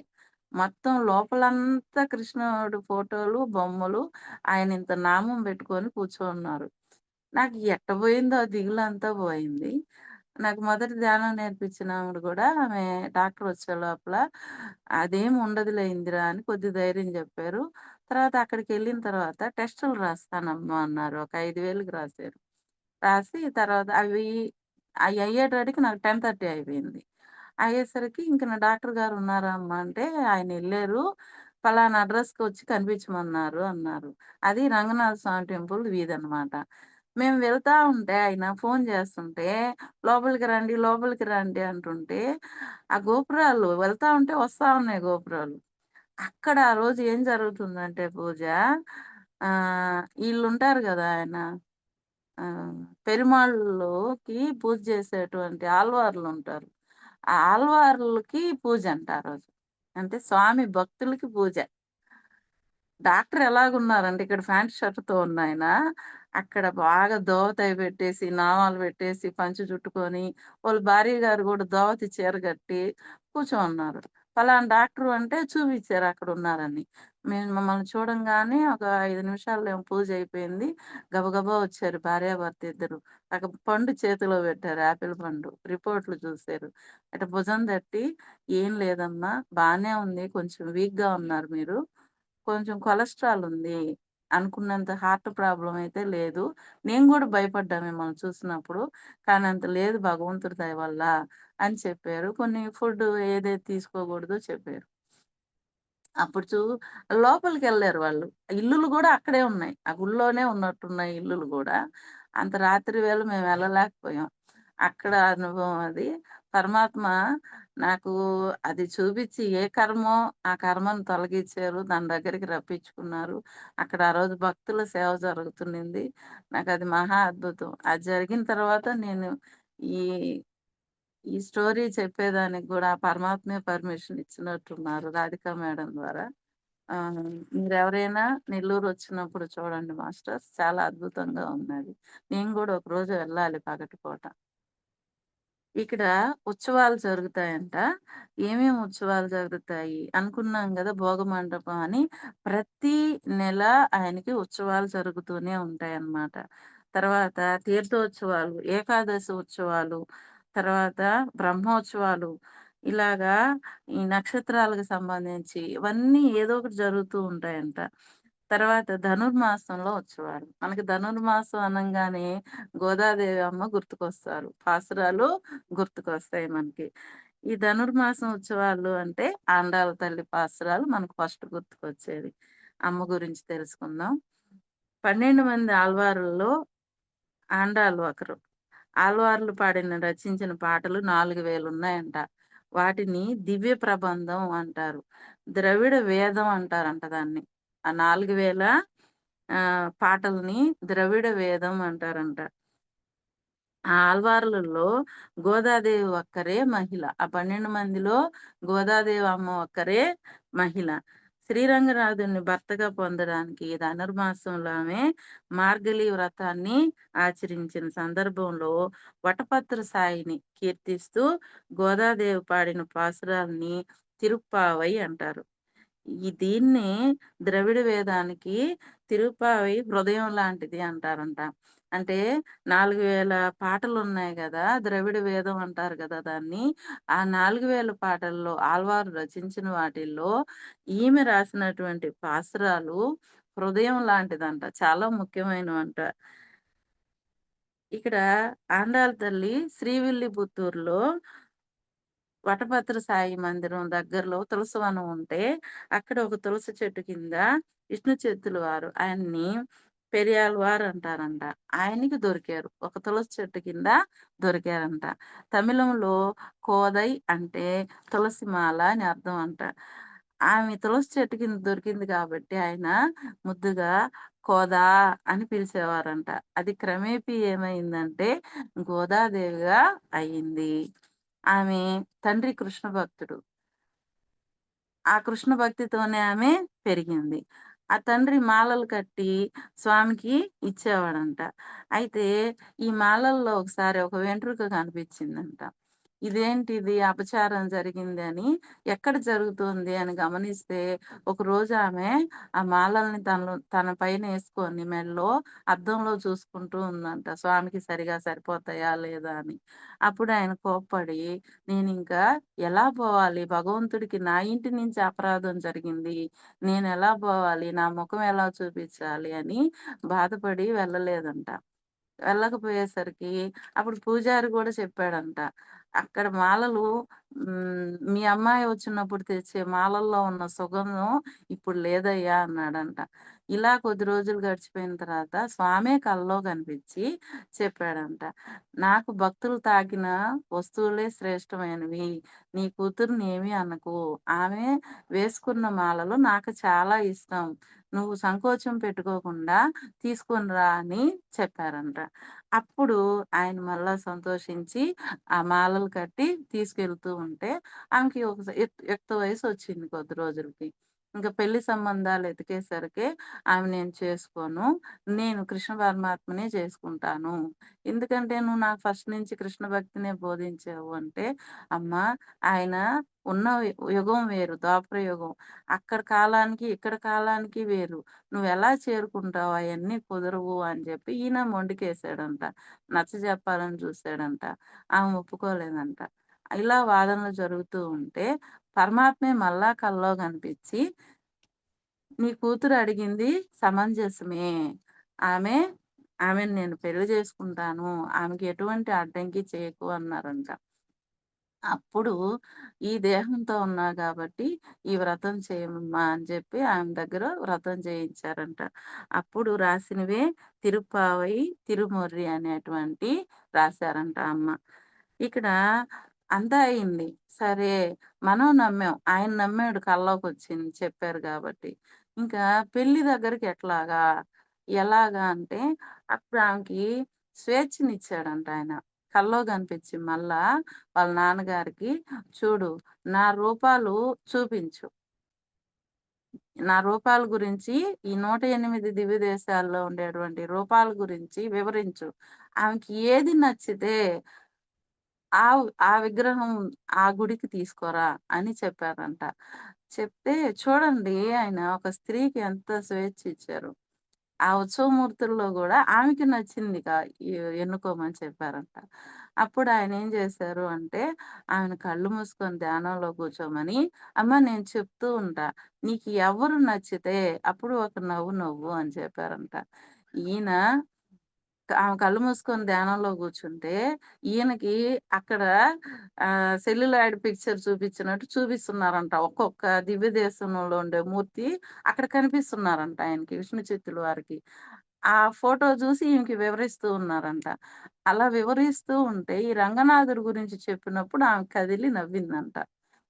మొత్తం లోపలంతా కృష్ణుడి ఫోటోలు, బొమ్మలు. ఆయన ఇంత నామం పెట్టుకొని కూర్చోనున్నారు. నాకు ఎట్టబోయిందో ఆ దిగులంతా పోయింది. నాకు మొదటి ధ్యానం నేర్పించిన ఆవిడ గూడా ఆమె డాక్టర్ వచ్చే లోపల "అదేం ఉండదులే ఇందిర" అని కొద్ది ధైర్యం జెప్పారు. తర్వాత అక్కడికెళ్ళిన తర్వాత టెస్టులు రాస్తానమ్మా అన్నారు. ఒక 5,000కి రాశారు. రాసి తర్వాత అయి అయ్యేటటికి నాకు 10:30 అయిపోయింది. అయ్యేసరికి ఇంక నా డాక్టర్ గారు ఉన్నారా అమ్మా అంటే, ఆయనెళ్లారు. పలానా అడ్రెస్‌కొచ్చి కనిపించమన్నారు అన్నారు. అది రంగనాథ స్వామి టెంపుల్ వీధనమాట. మేము వెళ్తా ఉంటే ఆయన ఫోను చేస్తుంటే, "లోపలికి రండి, లోపలికి రండి" అంటుంటే, ఆ గోపురాలు వెళ్తా ఉంటే వస్తా ఉన్నాయి గోపురాలు. అక్కడ ఆ రోజు ఏం జరుగుతుందంటే పూజ, ఈళ్ళుంటారు గదా! ఆయన పెరుమాళ్ళకి పూజ చేసేటువంటి ఆళ్వార్లుంటారు. ఆ ఆళ్వార్లకి పూజంట ఆ రోజు. అంటే స్వామి భక్తులకి పూజ. డాక్టర్ ఎలాగున్నారంటే ఇక్కడ ప్యాంట్ షర్ట్‌తో ఉన్నాయన, అక్కడ బాగా దోవతయి పెట్టేసి, నామాలు పెట్టేసి, పంచె చుట్టుకొని, వాళ్ళ భార్య గారు గూడా దోవతి చీర కట్టి కూర్చోనున్నారు. పలానా డాక్టరు అంటే చూపిచ్చారు అక్కడున్నారని. మేము మమ్మల్ని చూడంగానే ఒక 5 నిమిషాల్లో ఏమో పూజ అయిపోయింది. గబగబా వచ్చారు భార్యాభర్త ఇద్దరు. ఒక పండు చేతిలో పెట్టారు యాపిల్ పండు. రిపోర్ట్‌లు చూసారు. ఇట భుజం తట్టి, "ఏం లేదమ్మా బానే ఉంది. కొంచెం వీక్‌గా ఉన్నారు మీరు." కొంచెం కొలెస్ట్రాల్ ఉంది. అనుకున్నంత హార్ట్ ప్రాబ్లమ్ అయితే లేదు. నేను గూడా భయపడ్డా మిమ్మల్ని చూసినప్పుడు. కానీ అంత లేదు భగవంతుడి దయ వల్ల అని చెప్పారు. కొన్ని ఫుడ్ ఏదైతే తీసుకోకూడదో చెప్పారు. అప్పుడు లోపలికెళ్లారు వాళ్ళు. ఇల్లులు గూడా అక్కడే ఉన్నాయి. ఆ గుడిలోనే ఉన్నట్టున్నాయి ఇల్లులు గూడా. అంత రాత్రి వేళ మేమెళ్ళలేకపోయాం. అక్కడ అనుభవం అది. పరమాత్మ నాకు అది చూపిచ్చి ఏ కర్మో ఆ కర్మను తొలగిచ్చారు. దాని దగ్గరికి రప్పించుకున్నారు. అక్కడ ఆ రోజు భక్తుల సేవ జరుగుతున్నింది. నాకది మహా అద్భుతం. అది జరిగిన తర్వాత నేను ఈ ఈ స్టోరీ చెప్పేదానికి గూడా పరమాత్మే పర్మిషన్ ఇచ్చినట్టున్నారు రాధికా మేడం ద్వారా. ఆ! మీరెవరైనా నెల్లూరొచ్చినప్పుడు చూడండి మాస్టర్స్. చాలా అద్భుతంగా ఉన్నది. నేను గూడా ఒకరోజు వెళ్ళాలి పగటిపూట. ఇక్కడ ఉత్సవాలు జరుగుతాయంట. ఏమేమి ఉత్సవాలు జరుగుతాయి? అనుకున్నాం గదా! భోగమండపం అని. ప్రతి నెల ఆయనకి ఉత్సవాలు జరుగుతూనే ఉంటాయన్నమాట. తర్వాత తీర్థోత్సవాలు, ఏకాదశి ఉత్సవాలు, తర్వాత బ్రహ్మోత్సవాలు, ఇలాగా ఈ నక్షత్రాలకు సంబంధించి ఇవన్నీ ఏదో ఒకటి జరుగుతూ ఉంటాయంట. తర్వాత ధనుర్మాసంలో ఉత్సవాలు. మనకి ధనుర్మాసం అనంగానే గోదాదేవి అమ్మ గుర్తుకొస్తారు. పాసురాలు గుర్తుకొస్తాయి మనకి. ఈ ధనుర్మాసం ఉత్సవాలు అంటే ఆండాళ్ళ తల్లి పాసురాలు మనకు ఫస్ట్ గుర్తుకొచ్చేది. అమ్మ గురించి తెలుసుకుందాం. 12 మంది ఆళ్వారుల్లో ఆండాళ్ళు ఒకరు. ఆళ్వార్లు రచించిన పాటలు 4000 ఉన్నాయంట. వాటిని దివ్య ప్రబంధం అంటారు. ద్రవిడ వేదం అంటారంట దాన్ని. ఆ 4000 పాటల్ని ద్రవిడ వేదం అంటారంట. ఆ ఆల్వార్లలో గోదాదేవి ఒక్కరే మహిళ. ఆ 12 మందిలో గోదాదేవి అమ్మ ఒక్కరే మహిళ. శ్రీరంగనాథుడిని భర్తగా పొందడానికి ధనుర్మాసంలో ఆమె మార్గళి వ్రతాన్ని ఆచరించిన సందర్భంలో వటపత్ర సాయిని కీర్తిస్తూ గోదాదేవి పాడిన పాసురాల్ని తిరుప్పావై అంటారు. దీన్ని ద్రవిడ వేదానికి తిరుప్పావై హృదయం లాంటిది అంటారంట. అంటే 4000 పాటలున్నాయి గదా! ద్రవిడ వేదం అంటారు గదా దాన్ని. ఆ 4000 పాటల్లో ఆళ్వారు రచించిన వాటిల్లో ఈమె రాసినటువంటి పాసురాలు హృదయం లాంటిదంట. చాలా ముఖ్యమైనవంట. ఇక్కడ ఆండాళ్ళ తల్లి శ్రీవిల్లిపుత్తూరులో వటభద్ర సాయి మందిరం దగ్గరలో తులసివనం ఉంటే, అక్కడ ఒక తులసి చెట్టు కింద విష్ణు చేతుల వారు ఆయన్ని పెరియాళ్వార్ అంటారంట. ఆయనకి దొరికారు. ఒక తులసి చెట్టు కింద దొరికారంట. తమిళంలో కోదై అంటే తులసి మాల అని అర్థం అంట. ఆమె తులసి చెట్టు కింద దొరికింది కాబట్టి ఆయన ముద్దుగా కోదా అని పిలిచేవారంట. అది క్రమేపీ ఏమైందంటే గోదాదేవిగా అయింది. ఆమె తండ్రి కృష్ణ భక్తుడు. ఆ కృష్ణ భక్తితోనే ఆమె పెరిగింది. ఆ తండ్రి మాలలు కట్టి స్వామికి ఇచ్చేవాడంట. అయితే ఈ మాలల్లో ఒకసారి ఒక వెంట్రుక కనిపించిందంట. ఇదేంటిది అపచారం జరిగిందని, ఎక్కడ జరుగుతుంది అని గమనిస్తే, ఒకరోజు ఆమె ఆ మాలల్ని తన పైనేసుకొని మెడలో అద్దంలో చూసుకుంటూ ఉందంట. స్వామికి సరిగా సరిపోతాయా లేదా అని. అప్పుడు ఆయన కోప్పడి నేనింకా ఎలా పోవాలి? భగవంతుడికి నా ఇంటి నుంచి అపరాధం జరిగింది. నేనెలా పోవాలి? నా ముఖం ఎలా చూపించాలి? అని బాధపడి వెళ్ళలేదంట. వెళ్ళకపోయేసరికి అప్పుడు పూజారి గూడా చెప్పాడంట. అక్కడ మాలలు మీ అమ్మాయి వచ్చినప్పుడు తెచ్చే మాలల్లో ఉన్న సుగంధం ఇప్పుడు లేదయ్యా అన్నాడంట. ఇలా కొద్ది రోజులు గడిచిపోయిన తర్వాత స్వామే కల్లో కనిపించి చెప్పాడంట. "నాకు భక్తులు తాకిన వస్తువులే శ్రేష్టమైనవి. నీ కూతురిని ఏమీ అనకు. ఆమె వేసుకున్న మాలలు నాకు చాలా ఇష్టం. నువ్వు సంకోచం పెట్టుకోకుండా తీసుకొని రా" అని చెప్పారంట. అప్పుడు ఆయన మళ్ళా సంతోషించి ఆ మాలలు కట్టి తీసుకెళ్తూ ఉంటే ఆమెకి ఒక యుక్త వయసొచ్చింది కొద్ది రోజులకి. ఇంక పెళ్లి సంబంధాలు ఎతికేసరికి ఆమె నేను చేసుకోను. నేను కృష్ణ పరమాత్మనే చేసుకుంటాను. ఎందుకంటే నువ్వు నాకు ఫస్ట్ నుంచి కృష్ణ భక్తినే బోధించావు అంటే, అమ్మా ఆయన ఉన్న యుగం వేరు. ద్వాపర యుగం. అక్కడ కాలానికి, ఇక్కడ కాలానికి వేరు. నువ్వెలా చేరుకుంటావు? అయన్నీ కుదరవు అని చెప్పి ఈయన మొండికేసాడంట. నచ్చజెప్పాలని చూసాడంట. ఆమె ఒప్పుకోలేదంట. ఇలా వాదనలు జరుగుతూ ఉంటే, పరమాత్మే మళ్ళా కల్లో కనిపిచ్చి నీ కూతురు అడిగింది సమంజసమే. ఆమె ఆమెను నేను పెళ్లి చేసుకుంటాను. ఆమెకి ఎటువంటి అడ్డంకి చేయకు అన్నారంట. అప్పుడు ఈ దేహంతో ఉన్నా గాబట్టి, ఈ వ్రతం చేయమమ్మా అని చెప్పి ఆమె దగ్గర వ్రతం చేయించారంట. అప్పుడు రాసినవే తిరుప్పావై, తిరుమొర్రి అనేటువంటి రాశారంట అమ్మ. ఇక్కడ అంతా అయింది. సరే మనం నమ్మాం. ఆయన నమ్మాడు కల్లోకొచ్చింది చెప్పారు గాబట్టి. ఇంకా పెళ్లి దగ్గరికి ఎట్లాగా? ఎలాగా అంటే అప్పుడు ఆమెకి స్వేచ్ఛనిచ్చాడంట ఆయన. కల్లో కనిపించి మళ్ళా వాళ్ళ నాన్నగారికి చూడు నా రూపాలు చూపించు. నా రూపాల గురించి ఈ 108 దివ్య దేశాల్లో ఉండేటువంటి రూపాల గురించి వివరించు. ఆమెకి ఏది నచ్చితే ఆ విగ్రహం ఆ గుడికి తీసుకురా అని చెప్పారంట. చెప్తే చూడండి ఆయన ఒక స్త్రీకి ఎంత స్వేచ్ఛ ఇచ్చారు. ఆ ఉత్సవమూర్తుల్లో గూడా ఆమెకి నచ్చింది ఎ ఎన్నుకోమని చెప్పారంట. అప్పుడు ఆయనేం జేశారు అంటే, ఆమెను కళ్ళు మూసుకొని ధ్యానంలో కూర్చోమని, "అమ్మ నేను చెప్తూ ఉంటా. నీకు ఎవరు నచ్చితే అప్పుడు ఒక నవ్వు నవ్వు" అని చెప్పారంట. ఈయన ఆమె కళ్ళు మూసుకొని ధ్యానంలో కూర్చుంటే, ఈయనకి అక్కడ సెల్యులాయిడ్ పిక్చర్ చూపించినట్టు చూపిస్తున్నారంట. ఒక్కొక్క దివ్య దేశంలో ఉండే మూర్తి అక్కడ కనిపిస్తున్నారంట ఆయనకి విష్ణు చిత్తుల వారికి. ఆ ఫోటో చూసి ఈమెకి వివరిస్తూ ఉన్నారంట. అలా వివరిస్తూ ఉంటే ఈ రంగనాథుడి గురించి చెప్పినప్పుడు ఆమె కదిలి నవ్విందంట.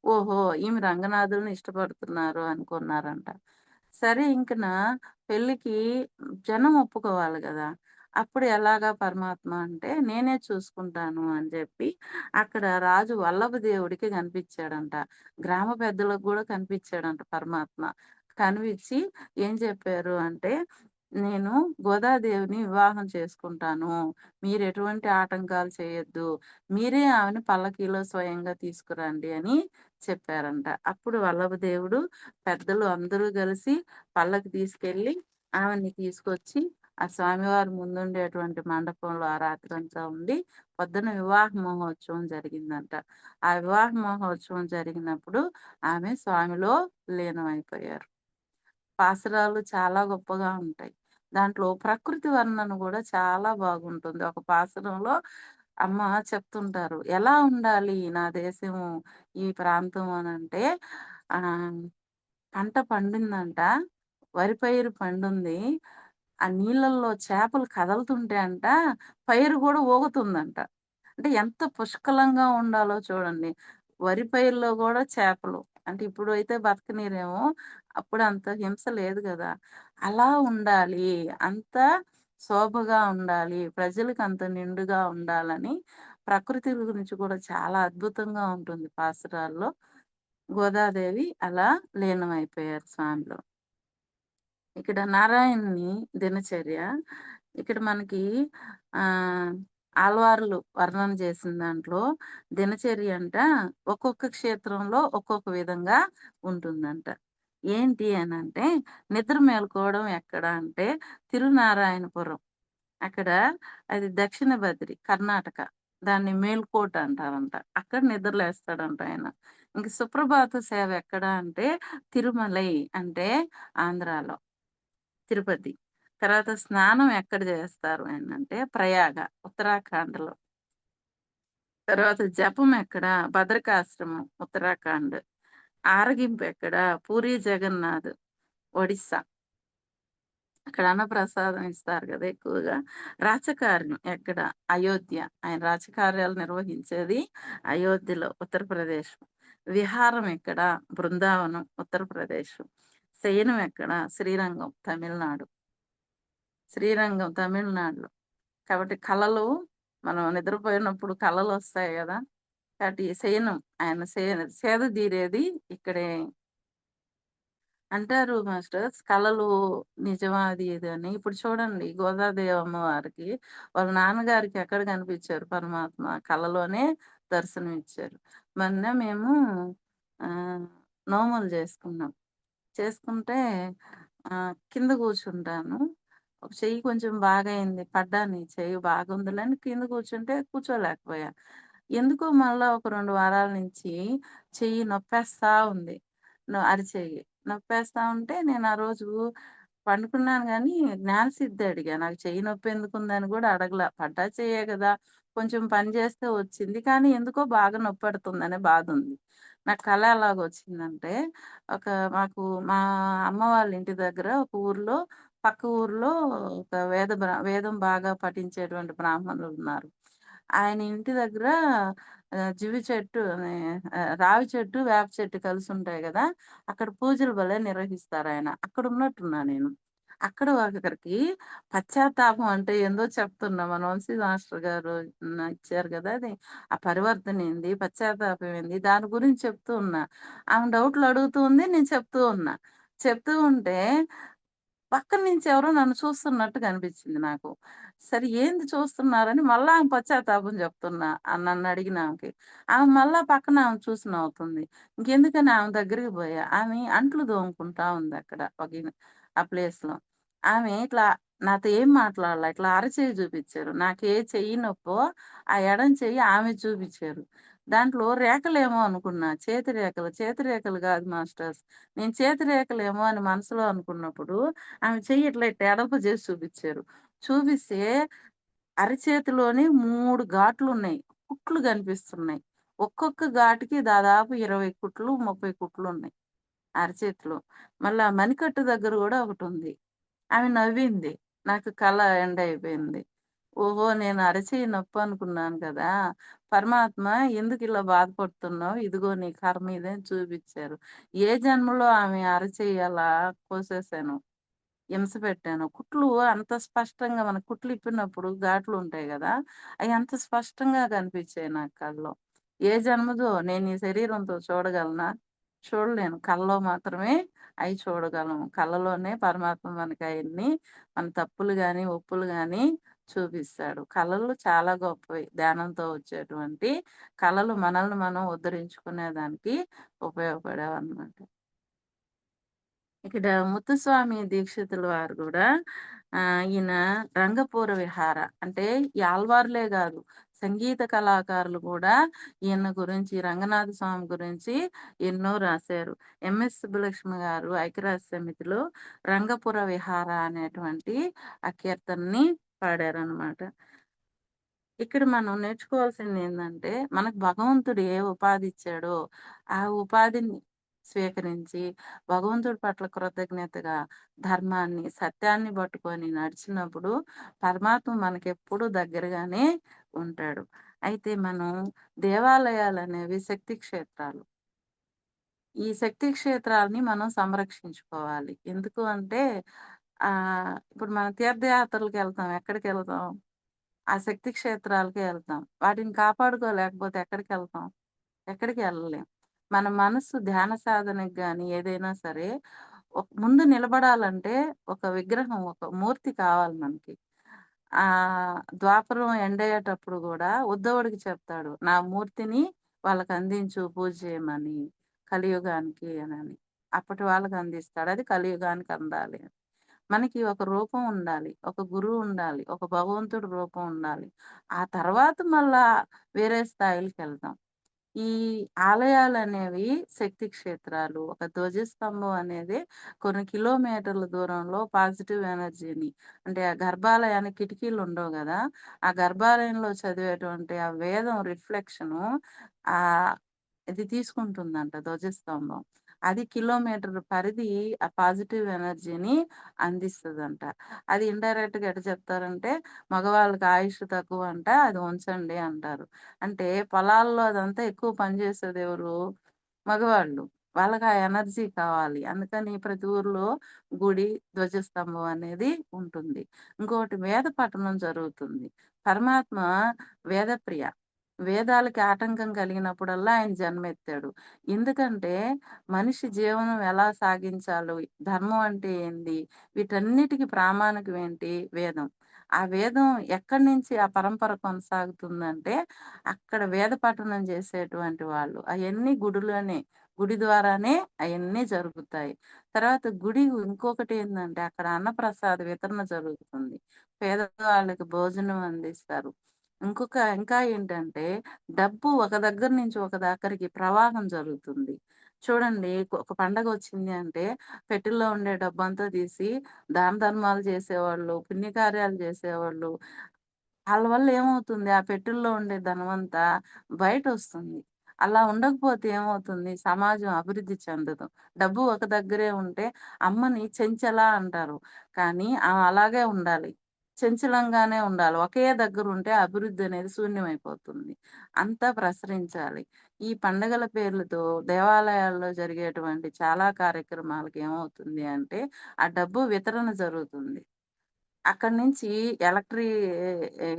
ఓహో! ఈమె రంగనాథుడిని ఇష్టపడుతున్నారు అనుకున్నారంట. సరే ఇంకన పెళ్ళికి జనం ఒప్పుకోవాలి గదా! అప్పుడు ఎలాగా పరమాత్మ అంటే, నేనే చూసుకుంటాను అని జెప్పి, అక్కడ రాజు వల్లభదేవుడికి కనిపిచ్చాడంట. గ్రామ పెద్దలకు గూడా కనిపిచ్చాడంట పరమాత్మ. కనిపిచ్చి ఏం చెప్పారు అంటే, నేను గోదాదేవిని వివాహం చేసుకుంటాను. మీరెటువంటి ఆటంకాలు చేయొద్దు. మీరే ఆమెను పల్లకీలో స్వయంగా తీసుకురండి అని చెప్పారంట. అప్పుడు వల్లభదేవుడు పెద్దలు అందరూ గలిసి పల్లకి తీసుకెళ్ళి ఆమెని తీసుకొచ్చి ఆ స్వామివారి ముందుండేటువంటి మండపంలో ఆ రాత్రంతా ఉండి, పొద్దున వివాహ మహోత్సవం జరిగిందంట. ఆ వివాహ మహోత్సవం జరిగినప్పుడు ఆమె స్వామిలో లీనమైపోయారు. పాసురాలు చాలా గొప్పగా ఉంటాయి. దాంట్లో ప్రకృతి వర్ణన గూడా చాలా బాగుంటుంది. ఒక పాసురంలో అమ్మ చెప్తుంటారు. ఎలా ఉండాలి నా దేశము, ఈ ప్రాంతం అనంటే ఆహ్ పంట పండిందంట. వరి పైరు పండుంది. ఆ నీళ్ళల్లో చేపలు కదులుతుంటే అంట, పైరు గూడా ఊగుతుందంట. అంటే ఎంత పుష్కలంగా ఉండాలో చూడండి. వరి పైరులో గూడా చేపలు. అంటే ఇప్పుడైతే బతకనీరేమో, అప్పుడు అంత హింస లేదు గదా! అలా ఉండాలి. అంత శోభగా ఉండాలి. ప్రజలకి అంత నిండుగా ఉండాలని ప్రకృతి గురించి కూడా చాలా అద్భుతంగా ఉంటుంది పాసురాల్లో. గోదాదేవి అలా లీనమైపోయారు స్వామిలో. ఇక్కడ నారాయణుని దినచర్య ఇక్కడ మనకి ఆహ్, ఆళ్వార్లు వర్ణన చేసిన దాంట్లో దినచర్య అంట ఒక్కొక్క క్షేత్రంలో ఒక్కొక్క విధంగా ఉంటుందంట. ఏంటి అనంటే నిద్ర మేలుకోవడం ఎక్కడ అంటే తిరునారాయణపురం. అక్కడ అది దక్షిణ బద్రి కర్ణాటక. దాన్ని మేల్కోట అంటారంట. అక్కడ నిద్రలేస్తాడంట ఆయన. ఇంక సుప్రభాత సేవ ఎక్కడ అంటే తిరుమలై అంటే ఆంధ్రాలో. తిరుపతి. తర్వాత స్నానం ఎక్కడ జేస్తారు అనంటే ప్రయాగ ఉత్తరాఖండ్‌లో. తర్వాత జపం ఎక్కడ భద్రకాశ్రమం ఉత్తరాఖండ్. ఆరగింపు ఎక్కడ పూరీ జగన్నాథ్ ఒడిస్సా. అక్కడ అన్నప్రసాదం ఇస్తారు గదా! ఎక్కువగా. రాచకార్యం ఎక్కడ? అయోధ్య. ఆయన రాచకార్యాలు నిర్వహించేది అయోధ్యలో, ఉత్తరప్రదేశ్. విహారం ఎక్కడ? బృందావనం, ఉత్తరప్రదేశ్. శయనం ఎక్కడ? శ్రీరంగం, తమిళనాడు. శ్రీరంగం తమిళనాడులో. కాబట్టి కలలు మనం నిద్రపోయినప్పుడు కలలొస్తాయి గదా! కాబట్టి శయనం ఆయన సేద దీరేది ఇక్కడే. అంటారు మాస్టర్స్ కలలు నిజమా అది ఇది అని. ఇప్పుడు చూడండి గోదాదేవి అమ్మవారికి వాళ్ళ నాన్నగారికి ఎక్కడ కనిపించారు పరమాత్మ కలలోనే దర్శనమిచ్చారు. మొన్న మేము ఆహ్, నోములు చేసుకున్నాం. చేసుకుంటే కింద కూర్చుంటాను. ఒక చెయ్యి కొంచెం బాగయింది. పడ్డాను ఈ చెయ్యి బాగుందిలే అని కింద కూర్చుంటే కూర్చోలేకపోయా. ఎందుకో మళ్ళా ఒక 2 వారాల నుంచి చెయ్యి నొప్పేస్తా ఉంది. అరిచెయ్యి. నొప్పేస్తా ఉంటే నేను ఆ రోజు పండుకున్నాను గానీ జ్ఞానసిద్ధి అడిగా. నాకు చెయ్యి నొప్పెందుకుందని గూడా అడగలా. పడ్డ చెయ్యే గదా! కొంచెం పని చేస్తే వచ్చింది. కానీ ఎందుకో బాగా నొప్పెడుతుందనే బాధుంది. నాకు కల ఎలాగొచ్చిందంటే ఒక మాకు మా అమ్మ వాళ్ళ ఇంటి దగ్గర ఒక ఊర్లో పక్క ఊర్లో ఒక వేదం బాగా పఠించేటువంటి బ్రాహ్మణులున్నారు. ఆయన ఇంటి దగ్గర జివి చెట్టు రావి చెట్టు, వేప చెట్టు కలిసుంటాయి గదా! అక్కడ పూజలు భలే నిర్వహిస్తారాయన. అక్కడున్నట్టున్నా నేను. అక్కడికి పశ్చాత్తాపం అంటే ఏందో చెప్తున్నా. మన వంశీ మాస్టర్ గారు ఇచ్చారు గదా! అది. ఆ పరివర్తన ఏంది? పశ్చాత్తాపం ఏంది? దాని గురించి చెప్తూ ఉన్నా. ఆమె డౌట్‌లు అడుగుతూ ఉంది. నేను చెప్తూ ఉన్నా. చెప్తూ ఉంటే పక్కన నుంచి ఎవరో నన్ను చూస్తున్నట్టుగా అనిపించింది నాకు. సరే ఏంది చూస్తున్నారని మళ్ళా ఆమె పశ్చాత్తాపం చెప్తున్నా నన్నడిగిన ఆమెకి. ఆమె మళ్ళా పక్కన ఆమె చూసి నవ్వుతుంది. ఇంకెందుకని ఆమె దగ్గరికి పోయా. ఆమె అంట్లు తోముకుంటా ఉందక్కడ ఆ ప్లేస్‌లో. ఆమె ఇట్లా నాతో ఏం మాట్లాడలా. ఇట్లా అరచెయ్యి చూపిచ్చారు. నాకు ఏ చెయ్యి నొప్పో ఆ ఎడమ చెయ్యి ఆమె చూపిచ్చారు. దాంట్లో రేఖలేమో అనుకున్నా. చేతి రేఖలు. చేతి రేఖలు కాదు మాస్టర్స్. నేను చేతి రేఖలేమో అని మనసులో అనుకున్నప్పుడు ఆమె చెయ్యి ఇట్లా ఎడల్పు చేసి చూపిచ్చారు. చూపిస్తే అరచేతిలోని 3 ఘాట్లున్నాయి. కుట్లు కనిపిస్తున్నాయి. ఒక్కొక్క ఘాటుకి దాదాపు 20 కుట్లు, 30 కుట్లున్నాయి అరచేతిలో. మళ్ళా మణికట్టు దగ్గర గూడా ఒకటుంది. ఆమె నవ్వింది. నాకు కల ఎండ్ అయిపోయింది. ఓహో! నేను అరచెయ్యి నొప్పనుకున్నాను కదా! పరమాత్మ ఎందుకిలా బాధపడుతున్నావు? ఇదిగో నీ కర్మ ఇదని చూపిచ్చారు. ఏ జన్మలో ఆమె అరచెయ్యి అలా కోసేసానో. హింస పెట్టాను. కుట్లు అంత స్పష్టంగా మన కుట్లు ఇప్పినప్పుడు ఘాట్లుంటాయి గదా! అయి అంత స్పష్టంగా కనిపిచ్చాయి నాకు కల్లో. ఏ జన్మదో నేను ఈ శరీరంతో చూడగలనా? చూడలేను. కల్లో మాత్రమే అయి చూడగలం. కలలోనే పరమాత్మ మనకయన్ని మన తప్పులు గాని, ఒప్పులు గాని చూపిస్తాడు. కలలు చాలా గొప్పవి. ధ్యానంతో వచ్చేటువంటి కలలు మనల్ని మనం ఉద్ధరించుకునేదానికి ఉపయోగపడేవన్నమాట. ఇక్కడ ముత్తుస్వామి దీక్షితుల వారు గూడా ఈయన రంగపూర విహార అంటే ఈ ఆళ్వార్లే గాదు, సంగీత కళాకారులు గూడా ఈయన గురించి రంగనాథ స్వామి గురించి ఎన్నో రాశారు. ఎంఎస్ సుబ్బలక్ష్మి గారు ఐక్యరాజ్య సమితిలో రంగపుర విహార అనేటువంటి ఆ కీర్తనని పాడారనమాట. ఇక్కడ మనం నేర్చుకోవాల్సిందేందంటే, మనకు భగవంతుడు ఏ ఉపాధిచ్చాడో, ఆ ఉపాధిని స్వీకరించి, భగవంతుడి పట్ల కృతజ్ఞతగా, ధర్మాన్ని, సత్యాన్ని పట్టుకొని నడిచినప్పుడు, పరమాత్మ మనకెప్పుడూ దగ్గరగానే ఉంటాడు. అయితే మనం దేవాలయాలనేవి శక్తి క్షేత్రాలు. ఈ శక్తి క్షేత్రాలని మనం సంరక్షించుకోవాలి. ఎందుకు అంటే, ఇప్పుడు మనం తీర్థయాత్రలకెళ్తాం. ఎక్కడికెళ్తాం? ఆ శక్తి క్షేత్రాలకే ఎళ్తాం. వాటిని కాపాడుకోలేకపోతే ఎక్కడికెళ్తాం? ఎక్కడికి ఎళ్ళలేం. మన మనస్సు ధ్యాన సాధనకి గాని, ఏదైనా సరే ముందు నిలబడాలంటే ఒక విగ్రహం, ఒక మూర్తి కావాలి మనకి. ద్వాపరం ఎండయ్యేటప్పుడు గూడా ఉద్ధవుడికి చెప్తాడు. నా మూర్తిని వాళ్ళకందించు పూజ చేయమని. కలియుగానికి అనని. అప్పటి వాళ్ళకందిస్తాడు. అది కలియుగానికి అందాలి. మనకి ఒక రూపం ఉండాలి. ఒక గురువు ఉండాలి. ఒక భగవంతుడి రూపం ఉండాలి. ఆ తర్వాత మళ్ళా వేరే స్థాయిలకెళ్తాం. ఈ ఆలయాలనేవి శక్తి క్షేత్రాలు. ఒక ధ్వజస్తంభం అనేది కొన్ని కిలోమీటర్ల దూరంలో పాజిటివ్ ఎనర్జీని అంటే ఆ గర్భాలయానికి కిటికీలుండవు గదా! ఆ గర్భాలయంలో చదివేటువంటి ఆ వేదం రిఫ్లెక్షను ఇది తీసుకుంటుందంట ధ్వజస్తంభం. అది కిలోమీటర్ పరిధి ఆ పాజిటివ్ ఎనర్జీని అందిస్తదంట. అది ఇండైరెక్ట్‌గా ఎట్ట చెప్తారంటే, మగవాళ్ళకి ఆయుష్ తక్కువంట అది ఉంచండి అంటారు. అంటే పొలాల్లో అదంతా ఎక్కువ పని చేసేదెవరు? మగవాళ్ళు. వాళ్ళకి ఆ ఎనర్జీ కావాలి. అందుకని ప్రతి ఊర్లో గుడి, ధ్వజస్తంభం అనేది ఉంటుంది. ఇంకోటి వేద పఠనం జరుగుతుంది. పరమాత్మ వేదప్రియ. వేదాలకి ఆటంకం కలిగినప్పుడల్లా ఆయన జన్మెత్తాడు. ఎందుకంటే మనిషి జీవనం ఎలా సాగించాలో, ధర్మం అంటే ఏంది? వీటన్నిటికి ప్రామాణికం ఏంటి? వేదం. ఆ వేదం ఎక్కడి నుంచి ఆ పరంపర కొనసాగుతుందంటే, అక్కడ వేద పఠనం చేసేటువంటి వాళ్ళు. అయన్నీ గుడిలోనే. గుడి ద్వారానే అయన్నీ జరుగుతాయి. తర్వాత గుడి ఇంకొకటేందంటే, అక్కడ అన్నప్రసాద వితరణ జరుగుతుంది. పేదవాళ్ళకి భోజనం అందిస్తారు. ఇంకా ఏంటంటే, డబ్బు ఒక దగ్గర నుంచి ఒక దగ్గరికి ప్రవాహం జరుగుతుంది. చూడండి ఒక పండగొచ్చింది అంటే, పెట్టెల్లో ఉండే డబ్బంతా తీసి దాన ధర్మాలు చేసేవాళ్ళు, పుణ్యకార్యాలు చేసేవాళ్ళు. ఆళ్ళ వల్ల ఏమవుతుంది? ఆ పెట్టెల్లో ఉండే ధనమంతా బయటొస్తుంది. అలా ఉండకపోతే ఏమవుతుంది? సమాజం అభివృద్ధి చెందదు. డబ్బు ఒక దగ్గరే ఉంటే అమ్మని చెంచల అంటారు. కానీ ఆమె అలాగే ఉండాలి. చంచలంగానే ఉండాలి. ఒకే దగ్గరుంటే అభివృద్ధి అనేది శూన్యమైపోతుంది. అంతా ప్రసరించాలి. ఈ పండగల పేర్లతో దేవాలయాల్లో జరిగేటువంటి చాలా కార్యక్రమాలకి ఏమవుతుంది అంటే, ఆ డబ్బు వితరణ జరుగుతుంది. అక్కడి నుంచి ఎలక్ట్రీ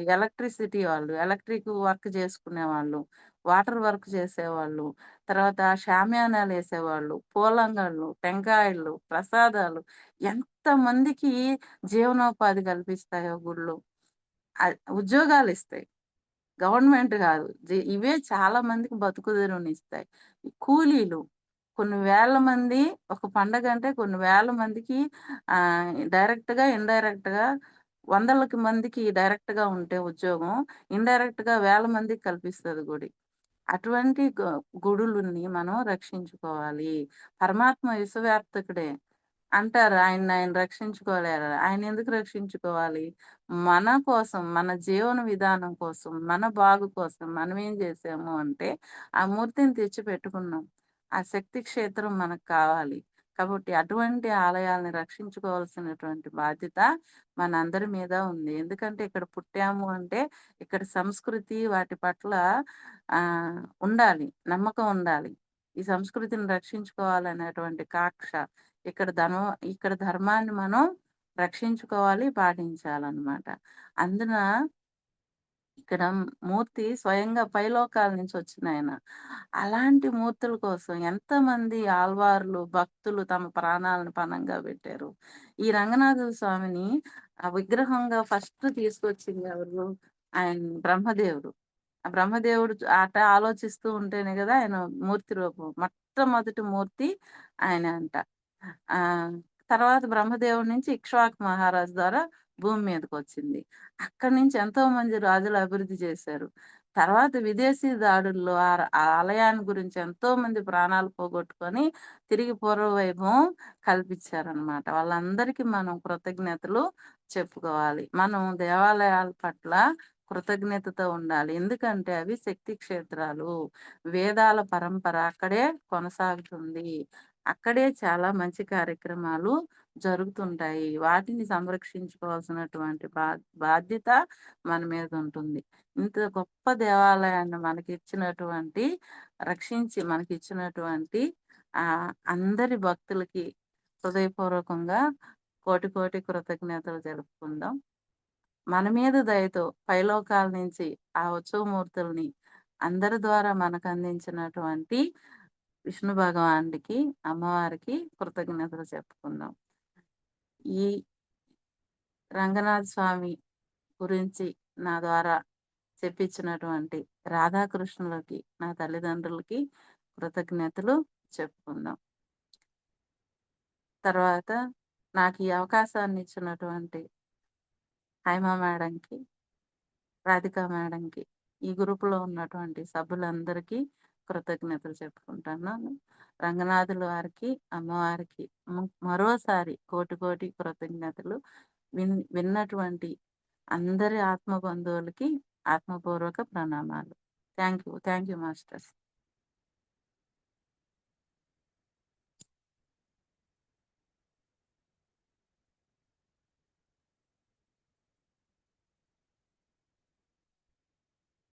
ఎలక్ట్రిసిటీ వాళ్ళు, ఎలక్ట్రిక్ వర్క్ చేసుకునేవాళ్ళు, వాటర్ వర్క్ చేసేవాళ్ళు, తర్వాత షామియానాలేసేవాళ్ళు, పూలంగళ్ళు, టెంకాయలు, ప్రసాదాలు ఎంతమందికి జీవనోపాధి కల్పిస్తాయో గుళ్ళు. ఉద్యోగాలిస్తాయి. గవర్నమెంట్ గాదు. ఇవే చాలా మందికి బతుకుదెరువునిస్తాయి. ఈ కూలీలు కొన్ని వేల మంది ఒక పండగంటే కొన్ని వేల మందికి డైరెక్ట్‌గా, ఇన్‌డైరెక్ట్‌గా వందలకి మందికి డైరెక్ట్‌గా ఉంటే ఉద్యోగం, ఇన్‌డైరెక్ట్‌గా వేల మందికి కల్పిస్తది గుడి. అటువంటి గుడులుని మనం రక్షించుకోవాలి. పరమాత్మ విశ్వవ్యాప్తకుడే. అంటారు ఆయన రక్షించుకోలేరని. ఆయనెందుకు రక్షించుకోవాలి? మన కోసం, మన జీవన విధానం కోసం, మన బాగు కోసం మనమేం జేసాము అంటే, ఆ మూర్తిని తెచ్చిపెట్టుకున్నాం. ఆ శక్తి క్షేత్రం మనకు కావాలి. కాబట్టి అటువంటి ఆలయాల్ని రక్షించుకోవాల్సినటువంటి బాధ్యత మనందరి మీద ఉంది. ఎందుకంటే ఇక్కడ పుట్టాము అంటే, ఇక్కడ సంస్కృతి వాటి పట్ల ఉండాలి. నమ్మకం ఉండాలి. ఈ సంస్కృతిని రక్షించుకోవాలనేటువంటి కాక్ష ఇక్కడ ధనం ఇక్కడ ధర్మాన్ని మనం రక్షించుకోవాలి, పాటించాలనమాట. అందున ఇక్కడ మూర్తి స్వయంగా పైలోకాల నుంచి వచ్చినాయన. అలాంటి మూర్తుల కోసం ఎంతమంది ఆళ్వార్లు, భక్తులు తమ ప్రాణాలను పణంగా పెట్టారు. ఈ రంగనాథ స్వామిని విగ్రహంగా ఫస్ట్ తీసుకొచ్చింది ఎవరు? ఆయన బ్రహ్మదేవుడు. ఆ బ్రహ్మదేవుడు ఆలోచిస్తూ ఉంటేనే గదా! ఆయన మూర్తి రూపం. మొట్టమొదటి మూర్తి ఆయనే అంట. ఆహ్, తర్వాత బ్రహ్మదేవుడి నుంచి ఇక్ష్వాకు మహారాజు ద్వారా భూమి మీదకొచ్చింది. అక్కడి నుంచి ఎంతోమంది రాజులు అభివృద్ధి చేశారు. తర్వాత విదేశీ దాడుల్లో ఆ ఆలయాన్ని గురించి ఎంతోమంది ప్రాణాలు పోగొట్టుకొని తిరిగి పూర్వ వైభవం కల్పించారనమాట. వాళ్ళందరికీ మనం కృతజ్ఞతలు చెప్పుకోవాలి. మనం దేవాలయాల పట్ల కృతజ్ఞతతో ఉండాలి. ఎందుకంటే అవి శక్తి క్షేత్రాలు. వేదాల పరంపర అక్కడే కొనసాగుతుంది. అక్కడే చాలా మంచి కార్యక్రమాలు జరుగుతుంటాయి. వాటిని సంరక్షించుకోవాల్సినటువంటి బాధ్యత మన మీద ఉంటుంది. ఇంత గొప్ప దేవాలయాన్ని మనకిచ్చినటువంటి అందరి భక్తులకి హృదయపూర్వకంగా కోటి కోటి కృతజ్ఞతలు తెలుపుకుందాం. మన మీద దయతో పైలోకాల నుంచి ఆ ఉత్సవమూర్తుల్ని అందరి ద్వారా మనకందించినటువంటి విష్ణు భగవానుడికి, అమ్మవారికి కృతజ్ఞతలు చెప్పుకుందాం. ఈ రంగనాథ స్వామి గురించి నా ద్వారా చెప్పించినటువంటి రాధాకృష్ణులకి, నా తల్లిదండ్రులకి కృతజ్ఞతలు చెప్పుకుందాం. తర్వాత నాకు ఈ అవకాశాన్ని ఇచ్చినటువంటి హైమ మేడంకి, రాధికా మేడంకి, ఈ గ్రూప్‌లో ఉన్నటువంటి సభ్యులందరికీ కృతజ్ఞతలు చెప్పుకుంటున్నాను. రంగనాథుల వారికి, అమ్మవారికి మరోసారి కోటి కోటి కృతజ్ఞతలు. విన్నటువంటి అందరి ఆత్మ బంధువులకి ఆత్మపూర్వక ప్రణామాలు. Thank you. Thank you masters.